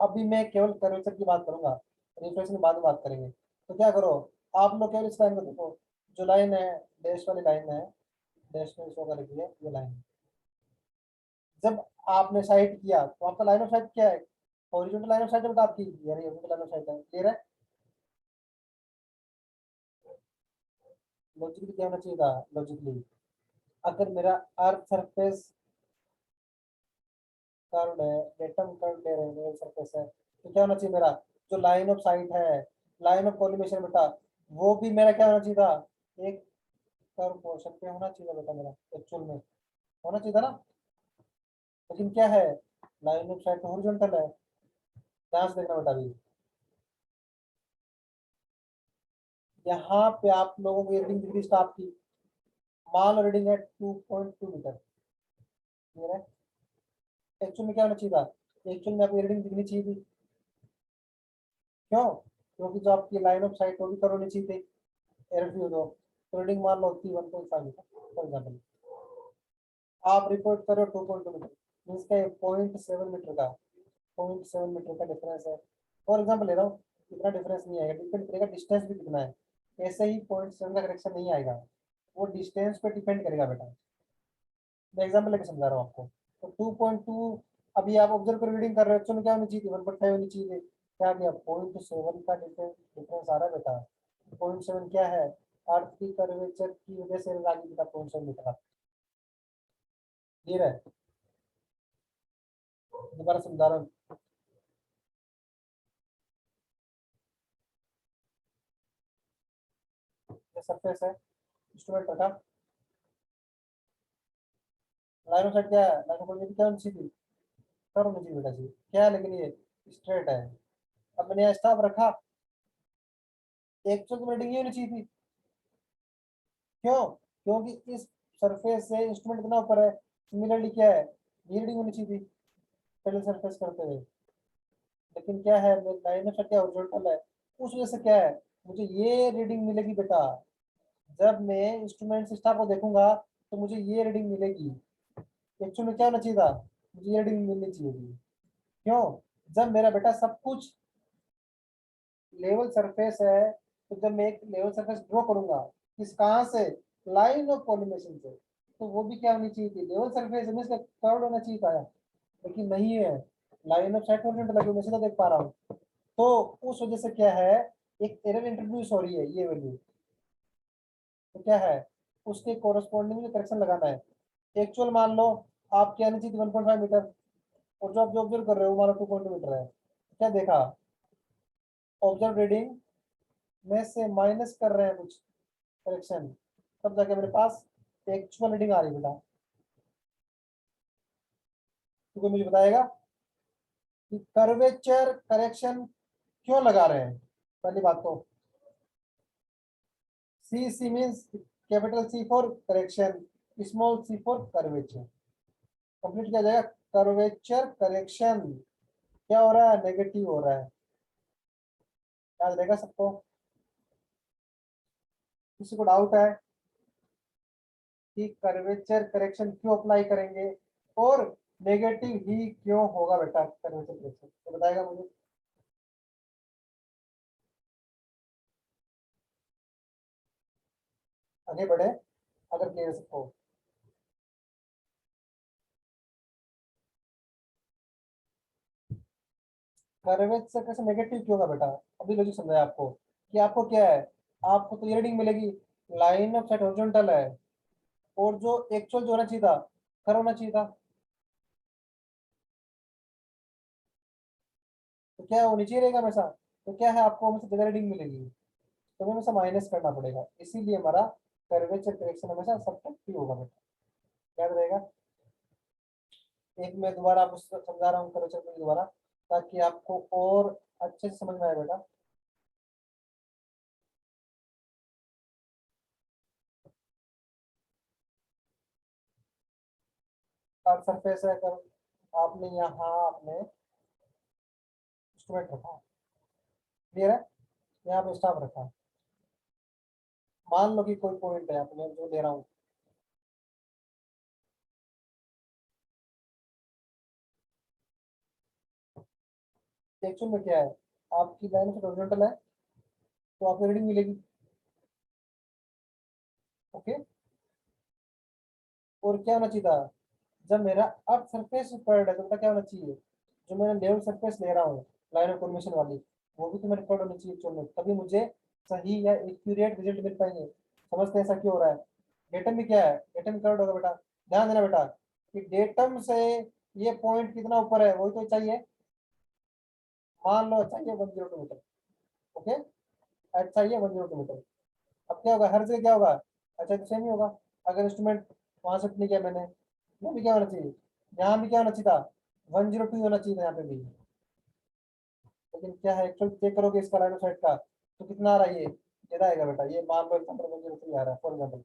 अभी मैं केवल कर्वेचर की बात करूंगा, रिफ्लेक्शन की बाद में बात करेंगे। तो क्या करो, आप लोग केवल इस लाइन को देखो, जो लाइन है, डैश वाली लाइन है, डैश में शो कर रखी है ये लाइन। जब आपने साइट किया तो आपका लाइन ऑफ साइट क्या है, हॉरिजॉन्टल लाइन ऑफ साइट है बेटा आपकी, ये हॉरिजॉन्टल लाइन ऑफ साइट है। क्लियर है? लॉजिकली क्या होना चाहिए था, लॉजिकली अगर मेरा अर्थ सरफेस कर्व्ड है, डेटम कर्व ले रहे हैं, सरफेस है, तो क्या होना चाहिए मेरा जो लाइन ऑफ साइट है, लाइन ऑफ कॉलिमेशन बेटा, वो भी मेरा क्या होना चाहिए था, एक कर्व पोर्शन पे होना चाहिए बेटा, मेरा एक्चुअल में होना चाहिए था ना। लेकिन क्या है, लाइन ऑफ साइट हॉरिजॉन्टल है। ध्यान से देखना बेटा, अभी यहाँ पे आप लोगों की रीडिंग दिख रही स्टाफ की, मान लो रीडिंग है 2.2 मीटर, क्लियर है। एक्चुअल में क्या होना चाहिए था, एक्चुअल में आपकी रीडिंग दिखनी चाहिए थी, क्यों, क्योंकि जो आपकी लाइन ऑफ साइट होगी कर होनी चाहिए थी, एरर फ्री दो, तो रीडिंग मान लो होती 1.5 मीटर फॉर एग्जाम्पल, आप रिपोर्ट करो 2.2 मीटर, मीन्स का 0.7 मीटर का, 0.7 मीटर का डिफरेंस है, फॉर एग्जाम्पल ले रहा हूँ, इतना डिफरेंस नहीं आएगा, डिपेंड करेगा डिस्टेंस भी कितना है, ऐसे ही 0.7 का करेक्शन नहीं आएगा, वो डिस्टेंस पे डिपेंड करेगा बेटा। मैं एग्जाम्पल लेके समझा रहा हूँ आपको, तो 2.2, अभी आप ऑब्जर्व कर रीडिंग कर रहे हो, चलो क्या होनी चाहिए थी, 1.5 होनी चाहिए थी, क्या गया 0.7 का डिफरेंस आ रहा है बेटा। 0.7 क्या है, अर्थ की कर्वेचर की वजह से आगे बेटा 0.7 मीटर, क्लियर है। दोबारा समझा रहा हूँ, सरफेस है, इंस्ट्रूमेंट रखा, लाइन ऑफ साइट क्या है, लाइन ऑफ साइट क्या होनी चाहिए थी, कर होनी चाहिए बेटा जी, क्या है, लेकिन ये स्ट्रेट है। अब मैंने यहाँ स्टाफ रखा, एक्चुअल में रीडिंग ये होनी चाहिए थी, क्यों, क्योंकि इस सरफेस से इंस्ट्रूमेंट इतना ऊपर है, सिमिलरली क्या है, ये रीडिंग होनी चाहिए थी पहले सरफेस करते हुए, लेकिन क्या है, लाइन ऑफ साइट क्या हॉरिजॉन्टल है, उस वजह से क्या है, मुझे ये रीडिंग मिलेगी बेटा, जब मैं इंस्ट्रूमेंट सिस्टम को देखूंगा तो मुझे ये रीडिंग मिलेगी। एक्चुअल में क्या होना चाहिए था, मुझे ये रीडिंग मिलनी चाहिए थी, क्यों, जब मेरा बेटा सब कुछ लेवल सरफेस है, तो जब मैं एक लेवल सरफेस ड्रॉ करूंगा, किस कहाँ से, लाइन ऑफ कॉलिमेशन से, तो वो भी क्या होनी चाहिए थी, लेवल सरफेस में इसका कर्व होना चाहिए था, लेकिन नहीं है, लाइन ऑफ साइट हॉरिजॉन्टल लगी, मैं सीधा देख पा रहा हूँ, तो उस वजह से क्या है, एक एरर इंट्रोड्यूस हो रही है, ये वैल्यू, तो क्या है, उसके कोरस्पॉन्डिंग में करेक्शन लगाना है। एक्चुअल मान लो आपके आनी चाहिए 1.5 मीटर, और जो आप जो ऑब्जर्व कर रहे हो मान लो 2.2 मीटर है, क्या देखा, ऑब्जर्व रीडिंग में से माइनस कर रहे हैं कुछ करेक्शन, तब जाके मेरे पास एक्चुअल रीडिंग आ रही बेटा। तो कोई मुझे बताएगा कि कर्वेचर करेक्शन क्यों लगा रहे हैं, पहली बात तो C C means capital C for correction, small C for curvature, complete किया जाएगा, कर्वेचर करेक्शन क्या हो रहा है, नेगेटिव हो रहा है, याद रहेगा सबको, किसी को डाउट है कि कर्वेचर करेक्शन क्यों अप्लाई करेंगे, और नेगेटिव ही क्यों होगा बेटा कर्वेचर करेक्शन, तो बताएगा मुझे। आगे बढ़े अगर क्लियर सबको, कर्वेचर कैसे नेगेटिव क्यों होगा बेटा, अभी लॉजिक समझाया आपको, कि आपको क्या है, आपको तो ये रीडिंग मिलेगी, लाइन ऑफ साइट हॉरिजॉन्टल है, और जो एक्चुअल जो होना चाहिए था, कर होना चाहिए था, तो क्या वो नीचे ही रहेगा हमेशा, तो क्या है, आपको हमेशा जगह रीडिंग मिलेगी, तो हमें हमेशा माइनस करना पड़ेगा, इसीलिए हमारा कर्वेचर करेक्शन हमेशा सब्ट्रैक्टिव होगा बेटा, याद रहेगा। एक मैं दोबारा आपको समझा रहा हूँ कर्वेचर को दोबारा, ताकि आपको और अच्छे से समझ में आए बेटा। और सरफेस है, कर आपने यहाँ आपने इंस्ट्रूमेंट रखा, क्लियर है, यहाँ पे स्टाफ रखा, मान लो कि कोई पॉइंट है आपने जो ले रहा हूँ, एक्चुअल में क्या है, आपकी लाइन हॉरिजॉन्टल है, तो आपको रीडिंग मिलेगी, ओके, और क्या होना चाहिए था, जब मेरा अर्थ सरफेस कर्व्ड है, तो बेटा क्या होना चाहिए, जो मैंने लेवल सरफेस ले रहा हूँ लाइन ऑफ फॉर्मेशन वाली, वो भी तो मेरे कर्व्ड होनी चाहिए, चलो तभी मुझे सही या एक्यूरेट रिजल्ट मिल पाएंगे, समझते हैं ऐसा क्यों हो रहा है। डेटम भी क्या है, डेटम कर्व होगा बेटा, ध्यान देना बेटा कि डेटम से ये पॉइंट कितना ऊपर है वही तो चाहिए, मान लो चाहिए 102 मीटर, ओके, चाहिए 102 मीटर। अब क्या होगा, हर जगह क्या होगा, अच्छा तो सेम ही होगा। अगर इंस्ट्रूमेंट वहां शिफ्ट नहीं किया मैंने, यहाँ भी क्या होना चाहिए, यहाँ भी क्या होना चाहिए था, 102 होना चाहिए था यहाँ पे भी। लेकिन क्या है, एक्चुअल चेक करोगे इसका लाइन ऑफ साइट का तो कितना आ रहा है, ये ज्यादा आएगा बेटा, ये मान लो एग्जाम्पल 103 आ रहा है फॉर एग्जाम्पल।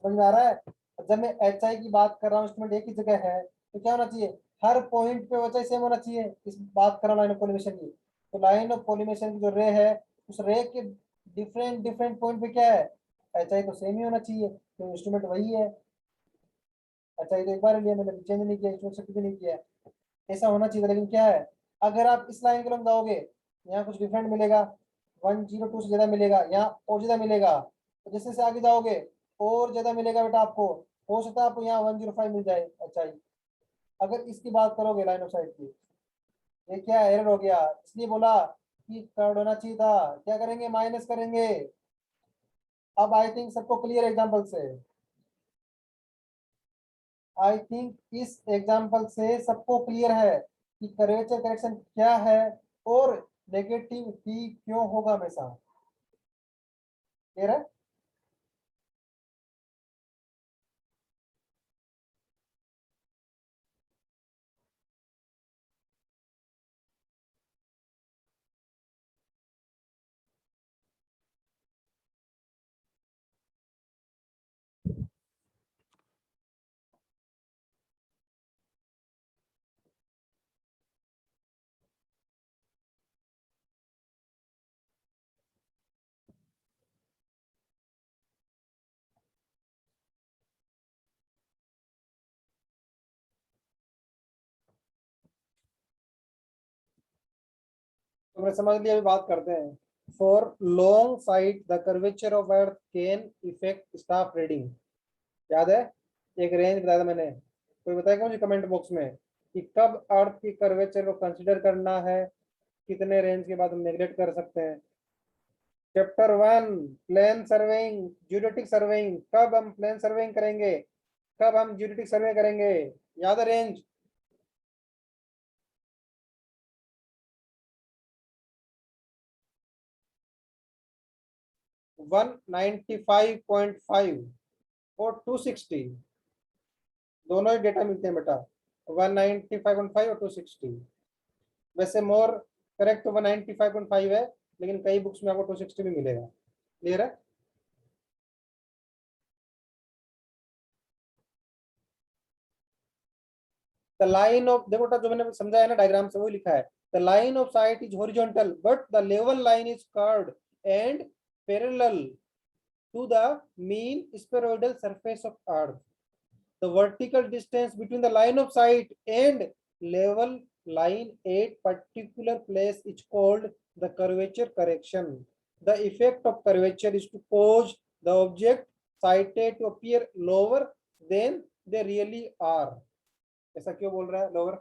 समझ में आ रहा है। जब मैं एच आई की बात कर रहा हूँ, इंस्ट्रूमेंट एक ही जगह है तो क्या होना चाहिए, हर पॉइंट पे एच आई सेम होना चाहिए। इस बात कर रहा हूँ लाइन ऑफ कोलिमेशन की, तो लाइन ऑफ कोलिमेशन की जो रे है, उस रे के डिफरेंट डिफरेंट पॉइंट पे क्या है, एच आई तो सेम ही होना चाहिए, तो इंस्ट्रूमेंट वही है। एच आई तो एक बार लिया मैंने, चेंज नहीं किया, इंस्ट्रूमेंट शिफ्ट भी नहीं किया, ऐसा होना चाहिए। लेकिन क्या है, अगर आप इस लाइन के लंग जाओगे, यहाँ कुछ डिफरेंट मिलेगा, 102 से ज्यादा मिलेगा, यहाँ और ज्यादा मिलेगा, तो जैसे जैसे आगे जाओगे और ज्यादा मिलेगा बेटा आपको, हो सकता है आपको यहाँ 105 मिल जाए। अच्छा जी, अगर इसकी बात करोगे लाइन ऑफ साइट की, ये क्या एरर हो गया, इसलिए बोला कि कर्व होना चाहिए था, क्या करेंगे, माइनस करेंगे। अब आई थिंक सबको क्लियर एग्जाम्पल से, आई थिंक इस एग्जाम्पल से सबको क्लियर है कि कर्वेचर करेक्शन क्या है और नेगेटिव ही क्यों होगा हमेशा, क्लियर है। तुमने समझ लिया, अभी बात करते हैं। For long side the curvature of earth can effect staff reading, याद है, एक रेंज बताया था मैंने, कोई बताएगा मुझे कमेंट बॉक्स में कि कब अर्थ की कर्वेचर को कंसिडर करना है, कितने रेंज के बाद हम नेग्लेक्ट कर सकते हैं। चैप्टर 1 प्लेन सर्वेइंग ज्योडेटिक सर्वेइंग, कब हम प्लेन सर्वेइंग करेंगे, कब हम ज्योडेटिक सर्वे करेंगे, याद है रेंज। 195.5 और 260, दोनों ही डेटा मिलते हैं बेटा, 195.5 और 260। वैसे मोर करेक्ट तो 195.5 है, लेकिन कई बुक्स में आपको 260 भी मिलेगा, क्लियर है। द लाइन ऑफ, देखो बेटा जो मैंने समझाया है ना डायग्राम से, वही लिखा है, the line of sight is horizontal but the level line is curved and parallel to the mean spheroidal surface of earth. The vertical distance between the line of sight and level line at particular place is called the curvature correction. The effect of curvature is to cause the object sighted to appear lower than they really are. ऐसा क्यों बोल रहा है lower?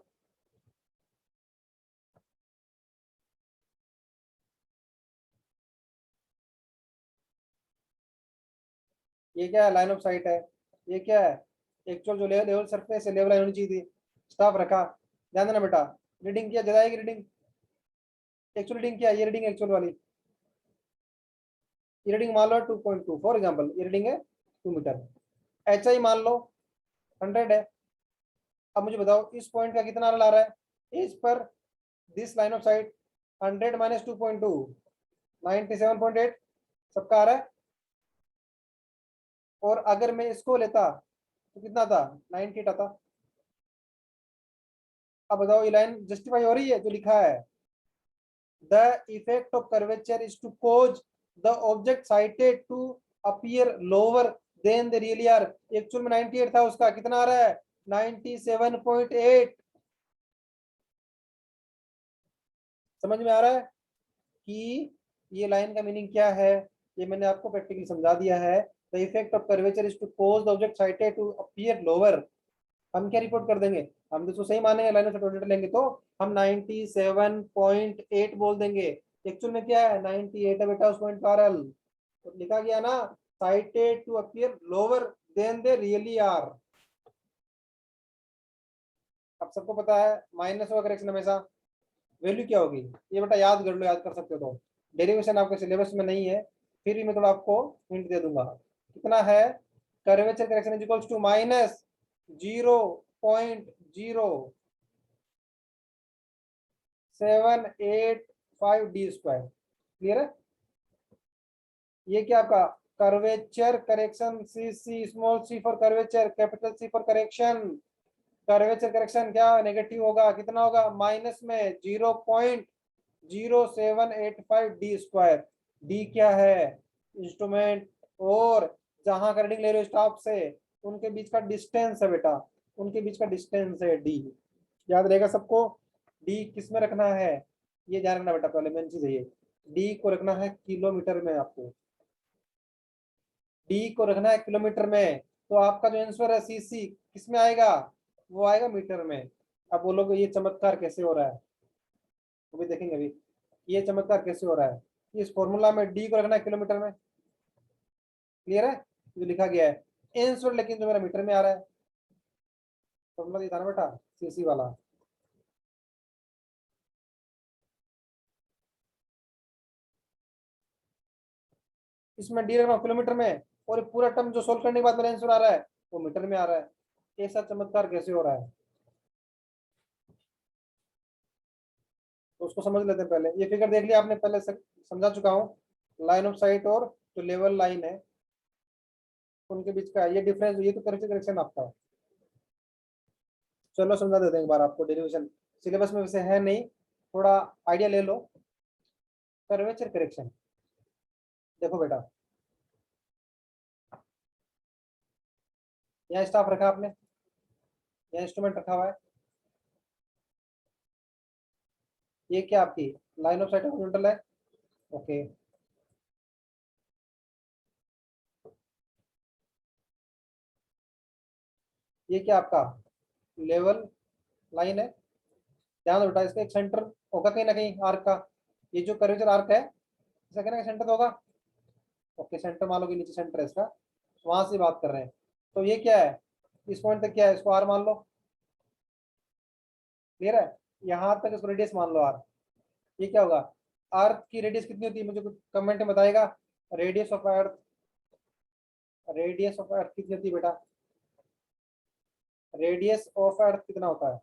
ये क्या है, line of site है, ये क्या है, एक्चुअल जो लेवल सरफेस है, लेवल लाइन होनी चाहिए थी, स्टाफ रखा, ध्यान देना बेटा। रीडिंग किया, ज्यादा आएगी रीडिंग, एक्चुअल रीडिंग क्या है, ये रीडिंग एक्चुअल वाली, ये रीडिंग मान लो 2.2 फॉर एग्जांपल, ये रीडिंग है 2 मीटर, एच आई मान लो 100 है। अब मुझे बताओ इस पॉइंट का कितना ला रहा है, इस पर this line of site 100 minus 2.2, 97.8 सबका आ रहा है। और अगर मैं इसको लेता तो कितना था, 98 आता। अब बताओ ये लाइन जस्टिफाई हो रही है जो लिखा है, the effect of curvature is to cause the object sighted to appear lower than the really are, actual में 98 था, उसका कितना आ रहा है, 97.8। समझ में आ रहा है कि ये लाइन का मीनिंग क्या है, ये मैंने आपको प्रैक्टिकली समझा दिया है। The effect of curvature is to cause the object sighted to appear lower, हम क्या रिपोर्ट कर देंगे, हम तो सही मानेंगे, लाइन ऑफ साइट लेंगे तो हम 97.8 बोल देंगे, एक्चुअल में क्या है 98 है बेटा उस पॉइंट का आरएल, तो लिखा गया ना sighted to appear lower than they really are. अब सबको पता है माइनस होगा करेक्शन हमेशा, वैल्यू क्या होगी ये बेटा याद कर लो, याद कर सकते हो तो। डेरिवेशन आपके सिलेबस में नहीं है, फिर भी मैं थोड़ा आपको हिंट दे दूंगा। कितना है, curvature correction is equals to minus 0.0785 D square. Clear है? ये क्या आपका curvature correction, C C small C for curvature, capital C for correction. Curvature correction क्या नेगेटिव होगा, कितना होगा माइनस में 0.0785 डी स्क्वायर। डी क्या है इंस्ट्रूमेंट, और जहां का रीडिंग ले रहे हो स्टॉप से उनके बीच का डिस्टेंस है बेटा, उनके बीच का डिस्टेंस है डी। याद रहेगा सबको, डी किस में रखना है ये ध्यान रखना बेटा, पहले मेन चीज है ये, डी को रखना है किलोमीटर में, आपको डी को रखना है किलोमीटर में। तो आपका जो आंसर है सी सी किस में आएगा, वो आएगा मीटर में। अब बोलोगे ये चमत्कार कैसे हो रहा है, वो भी देखेंगे अभी ये चमत्कार कैसे हो रहा है। इस फॉर्मूला में डी को रखना है किलोमीटर में, क्लियर है, जो लिखा गया है आंसर, लेकिन जो मेरा मीटर में आ रहा है। फॉर्मूला दिखा ना बेटा सीसी वाला, इसमें डी रखना किलोमीटर में, और पूरा टर्म जो सोल्व करने के बाद मेरा आंसर आ रहा है वो मीटर में आ रहा है। ऐसा चमत्कार कैसे हो रहा है, तो उसको समझ लेते हैं पहले। ये फिगर देख लिया आपने, पहले समझा चुका हूँ, लाइन ऑफ साइट और जो लेवल लाइन है उनके बीच का ये डिफरेंस, ये तो करेक्शन करेक्शन आपका है। चलो समझा देते हैं एक बार आपको, डेरिवेशन सिलेबस में वैसे है नहीं, थोड़ा आइडिया ले लो। कर्वेचर करेक्शन देखो बेटा, यहाँ स्टाफ रखा आपने, यहाँ इंस्ट्रूमेंट रखा हुआ है, ये क्या आपकी लाइन ऑफ साइट हॉरिजॉन्टल है, ओके। ये क्या आपका लेवल लाइन है, ध्यान दो बेटा, इसका एक सेंटर होगा कहीं ना कहीं आर्क का, ये जो कर्वेचर आर्क है इसका कहीं ना कहीं सेंटर होगा, ओके। सेंटर मान लो कि नीचे सेंटर है इसका, वहां से बात कर रहे हैं। तो ये क्या है, इस पॉइंट तक क्या है, इसको आर मान लो, क्लियर है, यहाँ तक इसको रेडियस मान लो आर। ये क्या होगा, अर्थ की रेडियस कितनी होती है मुझे कुछ कमेंट में बताएगा, radius of earth, radius of earth कितनी होती है बेटा, रेडियस ऑफ अर्थ कितना होता है,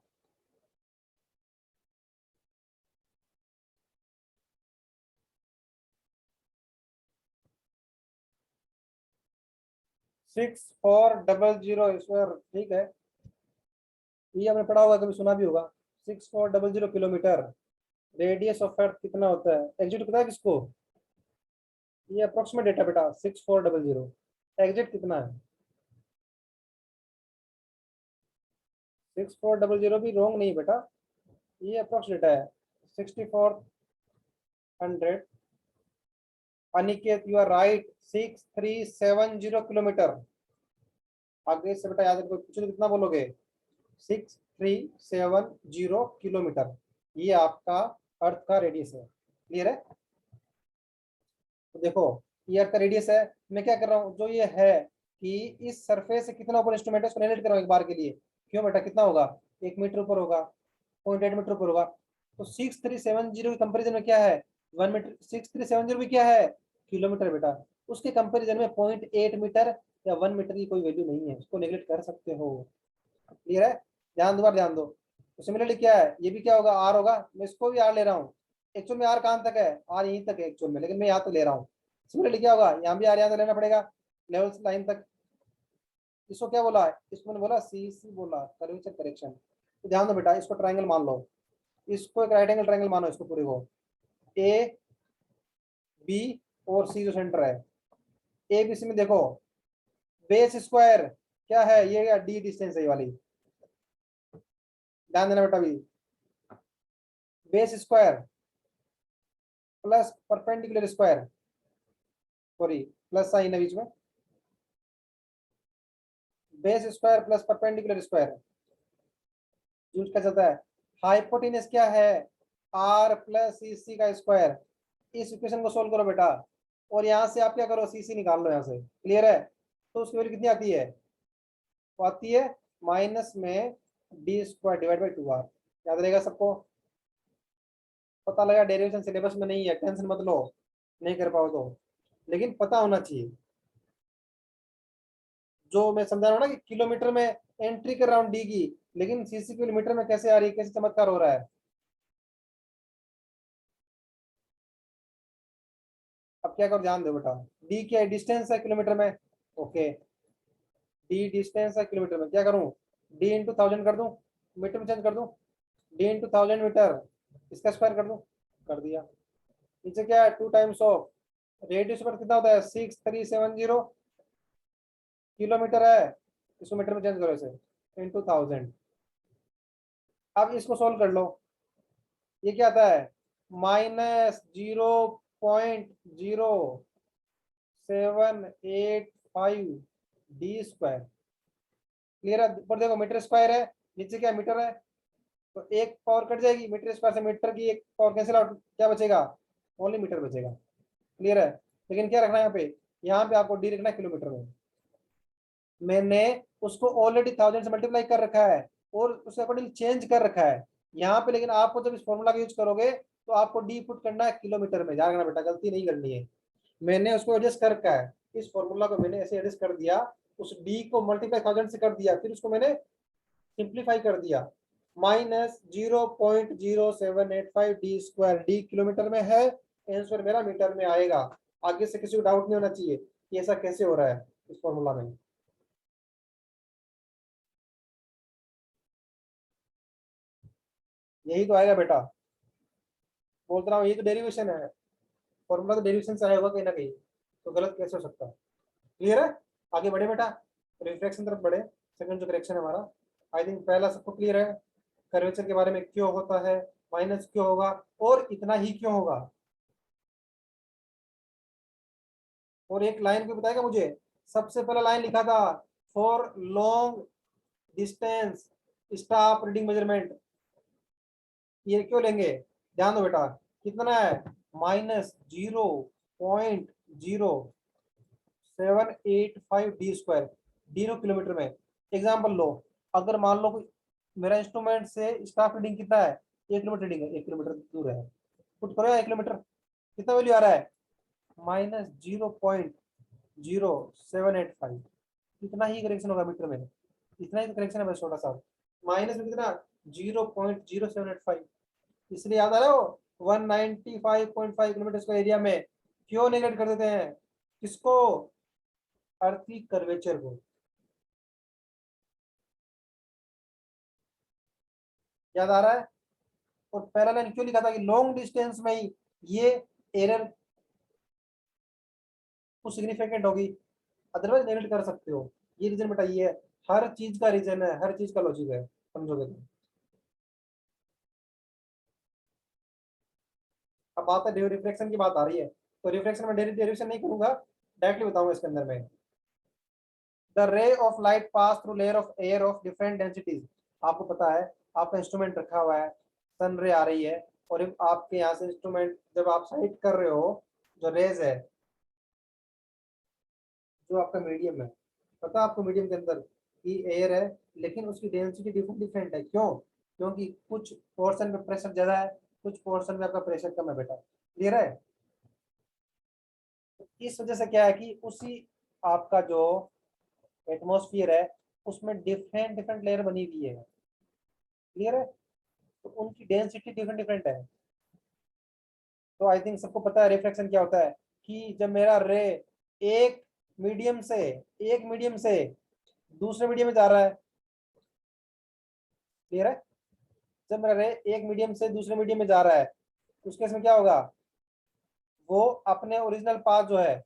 6400 स्क्वायर, ठीक है, ये हमने पढ़ा होगा, कभी सुना भी होगा। 6400 किलोमीटर, रेडियस ऑफ अर्थ कितना होता है, एग्जैक्ट पता है किसको, ये अप्रोक्सीमेट डेटा बेटा 6400, एग्जैक्ट कितना है 6400 भी रॉन्ग नहीं बेटा, ये अप्रोक्स डेटा है 6400। Aniket you are right, 6370 kilometre. आगे से बेटा याद रखो, पूछो तो कितना बोलोगे, 6370 किलोमीटर, ये आपका अर्थ का रेडियस है, क्लियर है। तो देखो ये अर्थ का रेडियस है, मैं क्या कर रहा हूँ, जो ये है कि इस सरफेस से कितना ऊपर इंस्ट्रूमेंट है उसको नेगलेक्ट कर रहा हूँ एक बार के लिए। क्यों बेटा, कितना होगा, 1 मीटर ऊपर होगा, 0.8 मीटर ऊपर होगा। तो 6370 के कंपेरिजन में क्या है, 1 मीटर, 6370 भी क्या है किलोमीटर बेटा, उसके कंपेरिजन में 0.8 मीटर या 1 मीटर की कोई वैल्यू नहीं है, उसको नेगलेक्ट कर सकते हो, क्लियर है। ध्यान दो, बार ध्यान दो। तो सिमिलरली क्या है, ये भी क्या होगा आर होगा, मैं इसको भी आर ले रहा हूँ। एक्चुअल में आर कहाँ तक है, आर यहीं तक है एक्चुअल में, लेकिन मैं यहाँ तो ले रहा हूँ। सिमिलरली क्या होगा, यहाँ भी आर यहाँ तो लेना पड़ेगा लेवल लाइन तक। इसको क्या बोला है, इसको मैंने बोला सी सी बोला, कर्वेचर करेक्शन। तो ध्यान दो बेटा, इसको ट्राइंगल मान लो, इसको एक राइट एंगल ट्राइंगल मानो, इसको पूरे को ए बी और सी जो सेंटर है, ए बी सी में देखो बेस स्क्वायर क्या है, ये डी डिस्टेंस है ये वाली, ध्यान देना बेटा भी, base square plus perpendicular square, sorry plus sign है बीच में, base square plus perpendicular square use कर सकता है। हाइपोटेनस क्या है, आर प्लस सी सी का स्क्वायर, इस इक्वेशन को सोल्व करो बेटा, और यहाँ से आप क्या करो, सी सी निकाल लो यहाँ से, क्लियर है। तो उसकी वैल्यू कितनी आती है, वो आती है माइनस में D square divide by 2r। याद रहेगा सबको, पता लगा डेरिवेशन सिलेबस में नहीं है, टेंशन मत लो नहीं कर पाओ तो, लेकिन पता होना चाहिए। जो मैं समझा रहा हूँ ना कि किलोमीटर में एंट्री कर रहा हूँ डी की, लेकिन सीसी किलोमीटर में कैसे आ रही है, कैसे चमत्कार हो रहा है। अब क्या करो, ध्यान दो बेटा, डी क्या डिस्टेंस है किलोमीटर में, ओके, डी डिस्टेंस है किलोमीटर में, क्या करूं, डी इंटू 1000 कर दूं, मीटर में चेंज कर दूं, डी इंटू 1000 मीटर, इसका स्क्वायर कर दूं, कर दिया। नीचे क्या है, 2 टाइम्स ऑफ रेडियस पर कितना होता है 6370 किलोमीटर है, इसको मीटर में चेंज करो इसे, इंटू 1000। अब इसको सोल्व कर लो, ये क्या आता है, -0.0785 डी स्क्वायर, क्लियर है। ऊपर देखो मीटर स्क्वायर है, नीचे क्या मीटर है, तो एक पावर कट जाएगी, मीटर स्क्वायर से मीटर की एक पावर कैंसिल आउट, क्या बचेगा, ओनली मीटर बचेगा, क्लियर है। लेकिन क्या रखना है यहाँ पे आपको डी रखना है किलोमीटर में। मैंने उसको ऑलरेडी 1000 से मल्टीप्लाई कर रखा है और उसके अकॉर्डिंग चेंज कर रखा है यहाँ पे, लेकिन आपको जब इस फॉर्मूला का यूज करोगे तो आपको डी पुट करना है किलोमीटर में, ध्यान रखना बेटा, गलती नहीं करनी है। मैंने उसको एडजस्ट कर रखा है, इस फॉर्मूला को मैंने ऐसे एडजस्ट कर दिया, उस डी को मल्टीप्लाई 1000 से कर दिया, फिर उसको मैंने सिंप्लीफाई कर दिया, -0.0785 डी स्क्वायर, डी किलोमीटर में है, आंसर मेरा मीटर में आएगा। आगे से किसी को डाउट नहीं होना चाहिए कि ऐसा कैसे हो रहा है इस फॉर्मूला में। यही तो आएगा बेटा, बोल रहा हूँ, यही तो डेरिवेशन है, फॉर्मूला तो डेरिवेशन से आया होगा कहीं ना कहीं, तो गलत कैसे हो सकता है। क्लियर है, आगे बढ़े बेटा, रिफ्रैक्शन तरफ बढ़े, सेकंड जो करेक्शन है हमारा, आई थिंक पहला सबको क्लियर है, कर्वेचर के बारे में क्यों होता है, माइनस क्यों होगा और इतना ही क्यों होगा, और एक लाइन भी बताएगा मुझे, सबसे पहला लाइन लिखा था for long distance staff reading measurement, ये क्यों लेंगे, ध्यान दो बेटा, कितना है, -0.0785 D square, D no kilometre में। एग्जाम्पल लो, अगर मान लो कोई मेरा इंस्ट्रूमेंट से स्टाफ रीडिंग कितना है, 1 किलोमीटर रीडिंग है, 1 किलोमीटर दूर है, पुट करो 1 किलोमीटर, कितना वैल्यू आ रहा है, -0.0785, इतना ही करेक्शन होगा मीटर में, इतना ही करेक्शन है बस छोटा सा, माइनस में कितना 0.0785, इसलिए याद आ रहा हो 195.5 किलोमीटर का एरिया में क्यों नेगलेक्ट कर देते हैं, किसको, अर्थ की कर्वेचर को। याद आ रहा है, और पहला लाइन क्यों लिखा था कि लॉन्ग डिस्टेंस में ही ये एरर कुछ सिग्निफिकेंट होगी, अदरवाइज नेगलेक्ट कर सकते हो, ये रीजन बेटा ये है, हर चीज का रीजन है, हर चीज का लॉजिक है, समझोगे तो। अब बात है रिफ्लेक्शन की बात आ रही है, तो रिफ्लेक्शन में डेरिवेशन नहीं करूंगा, डायरेक्टली बताऊंगा इसके अंदर में। The ray of light pass through layer of air of different densities, आपको पता है आपका इंस्ट्रूमेंट रखा हुआ है, सन रे आ रही है, और आपके यहाँ से इंस्ट्रूमेंट जब आप साइट कर रहे हो, जो रेज है, जो आपका मीडियम है, पता है आपको मीडियम के अंदर की एयर है, लेकिन उसकी डेंसिटी डिफरेंट डिफरेंट है, क्यों, क्योंकि कुछ पोर्शन में प्रेशर ज्यादा है, कुछ पोर्शन में आपका प्रेशर कम है बेटा, क्लियर है। तो इस वजह से क्या है कि उसी आपका जो एटमोसफियर है उसमें डिफरेंट डिफरेंट लेयर बनी हुई है, क्लियर है, तो उनकी डेंसिटी डिफरेंट डिफरेंट है। तो आई थिंक सबको पता है रिफ्लेक्शन क्या होता है, कि जब मेरा रे एक मीडियम से एक मीडियम से दूसरे मीडियम में जा रहा है, क्लियर है, जब मेरा रे एक मीडियम से दूसरे मीडियम में जा रहा है, उस केस में क्या होगा, वो अपने ओरिजिनल पाथ जो है,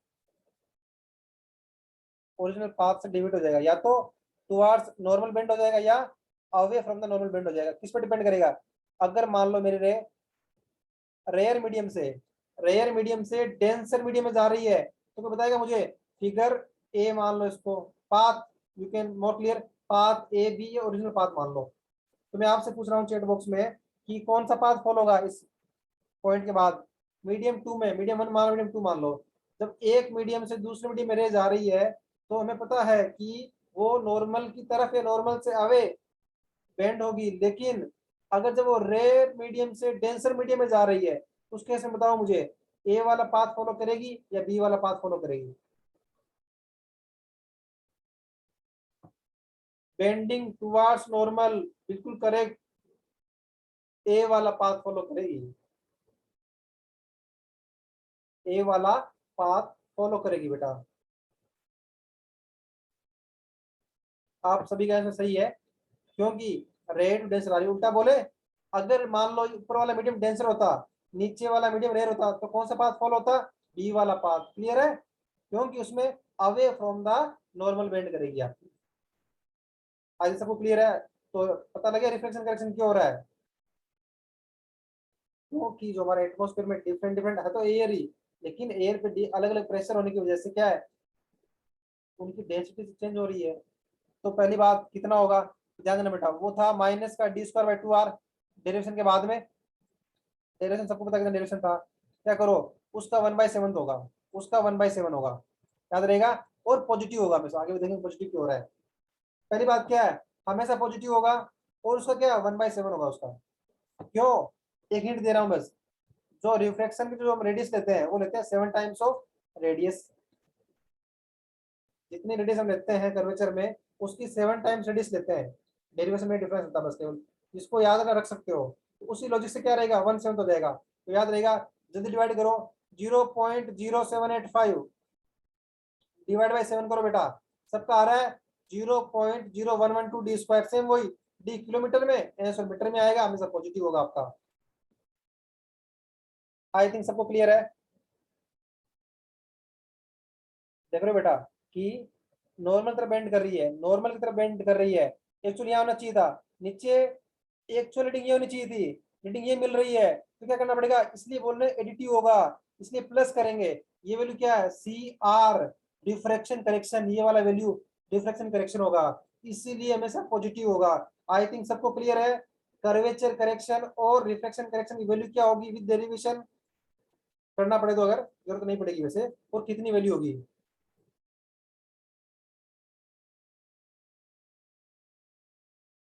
ओरिजिनल पाथ से डिविएट हो जाएगा, या तो टुवार्ड्स नॉर्मल बेंड हो जाएगा या away from the normal bend हो जाएगा, किस पर डिपेंड करेगा। अगर मान लो मेरी रे रेयर मीडियम से डेंसर मीडियम में जा रही है, तो क्या बताएगा मुझे, फिगर ए मान लो इसको, path you can more clear, path A B या ओरिजिनल पाथ मान लो। तो मैं आपसे पूछ रहा हूँ चैट बॉक्स में कि कौन सा पाथ फॉलो होगा इस पॉइंट के बाद, मीडियम 2 में, मीडियम 1 मान लो, मीडियम 2 मान लो, जब एक मीडियम से दूसरे मीडियम में रे जा रही है तो हमें पता है कि वो नॉर्मल की तरफ या नॉर्मल से अवे बेंड होगी। लेकिन अगर जब वो रेयर मीडियम से डेंसर मीडियम में जा रही है तो उस केस में बताओ मुझे, ए वाला पाथ फॉलो करेगी या बी वाला पाथ फॉलो करेगी? बेंडिंग टुवार्ड्स नॉर्मल, बिल्कुल करेक्ट, ए वाला पाथ फॉलो करेगी, ए वाला पाथ फॉलो करेगी बेटा। आप सभी का आंसर सही है, क्योंकि रेयर टू डेंसर आ रही है। उल्टा बोले, अगर मान लो ऊपर वाला मीडियम डेंसर होता, नीचे वाला मीडियम रेयर होता, तो कौन सा पाथ फॉलो होता? बी वाला पाथ। क्लियर है? क्योंकि उसमें away from the normal bend करेगी आपकी। आज सबको क्लियर है? तो पता लगे रिफ्लेक्शन करेक्शन क्यों हो रहा है? क्योंकि जो हमारे एटमॉस्फेयर में डिफरेंट डिफरेंट है तो एयर ही, लेकिन एयर पे अलग अलग प्रेशर होने की वजह से क्या है, उनकी डेंसिटी चेंज हो रही है। तो पहली बात कितना होगा, ध्यान देना बेटा, वो था माइनस का D square by 2r derivation के बाद में। डेरिवेशन सबको पता कितना डेरिवेशन था? क्या करो, उसका 1/7 होगा, उसका 1/7 होगा, याद रहेगा। और पॉजिटिव होगा, हमेशा आगे भी देखेंगे पॉजिटिव क्यों हो रहा है। पहली बात क्या है, हमेशा पॉजिटिव होगा, और उसका क्या 1/7 होगा उसका। क्यों? एक हिंट दे रहा हूं बस, जो रिफ्रैक्शन की जो हम रेडियस लेते हैं वो लेते हैं 7 टाइम्स ऑफ रेडियस। जितनी रेडियस हम लेते हैं कर्वेचर में, उसकी 7 टाइम्स रेडियस लेते हैं। डेरिवेशन में डिफरेंस होता है बस केवल, इसको याद रख सकते हो। तो उसी लॉजिक से क्या रहेगा, 1/7 हो जाएगा। तो याद रहेगा, जल्दी डिवाइड करो, 0.0785 डिवाइड बाई 7 करो बेटा, सबका आ रहा है 0.0112 डी स्क्वायर। सेम वही, डी किलोमीटर में, आंसर मीटर में आएगा, हमेशा पॉजिटिव होगा आपका। आई थिंक सबको क्लियर है? देख रहे हो बेटा कि नॉर्मल तरफ बेंड कर रही है, नॉर्मल की तरफ बेंड कर रही है। एक्चुअली यहाँ होना चाहिए था नीचे, एक्चुअल रीडिंग ये होनी चाहिए थी, रीडिंग ये मिल रही है, तो क्या करना पड़ेगा, इसलिए बोल रहे एडिटिव होगा, इसलिए प्लस करेंगे। ये वैल्यू क्या है, सी आर, डिफ्रैक्शन करेक्शन, ये वाला वैल्यू डिफ्रैक्शन करेक्शन होगा, इसीलिए हमेशा पॉजिटिव होगा। आई थिंक सबको क्लियर है? कर्वेचर करेक्शन और रिफ्लेक्शन करेक्शन की वैल्यू क्या होगी विद डेरिवेशन? करना पड़े तो, अगर जरूरत नहीं पड़ेगी वैसे, और कितनी वैल्यू होगी?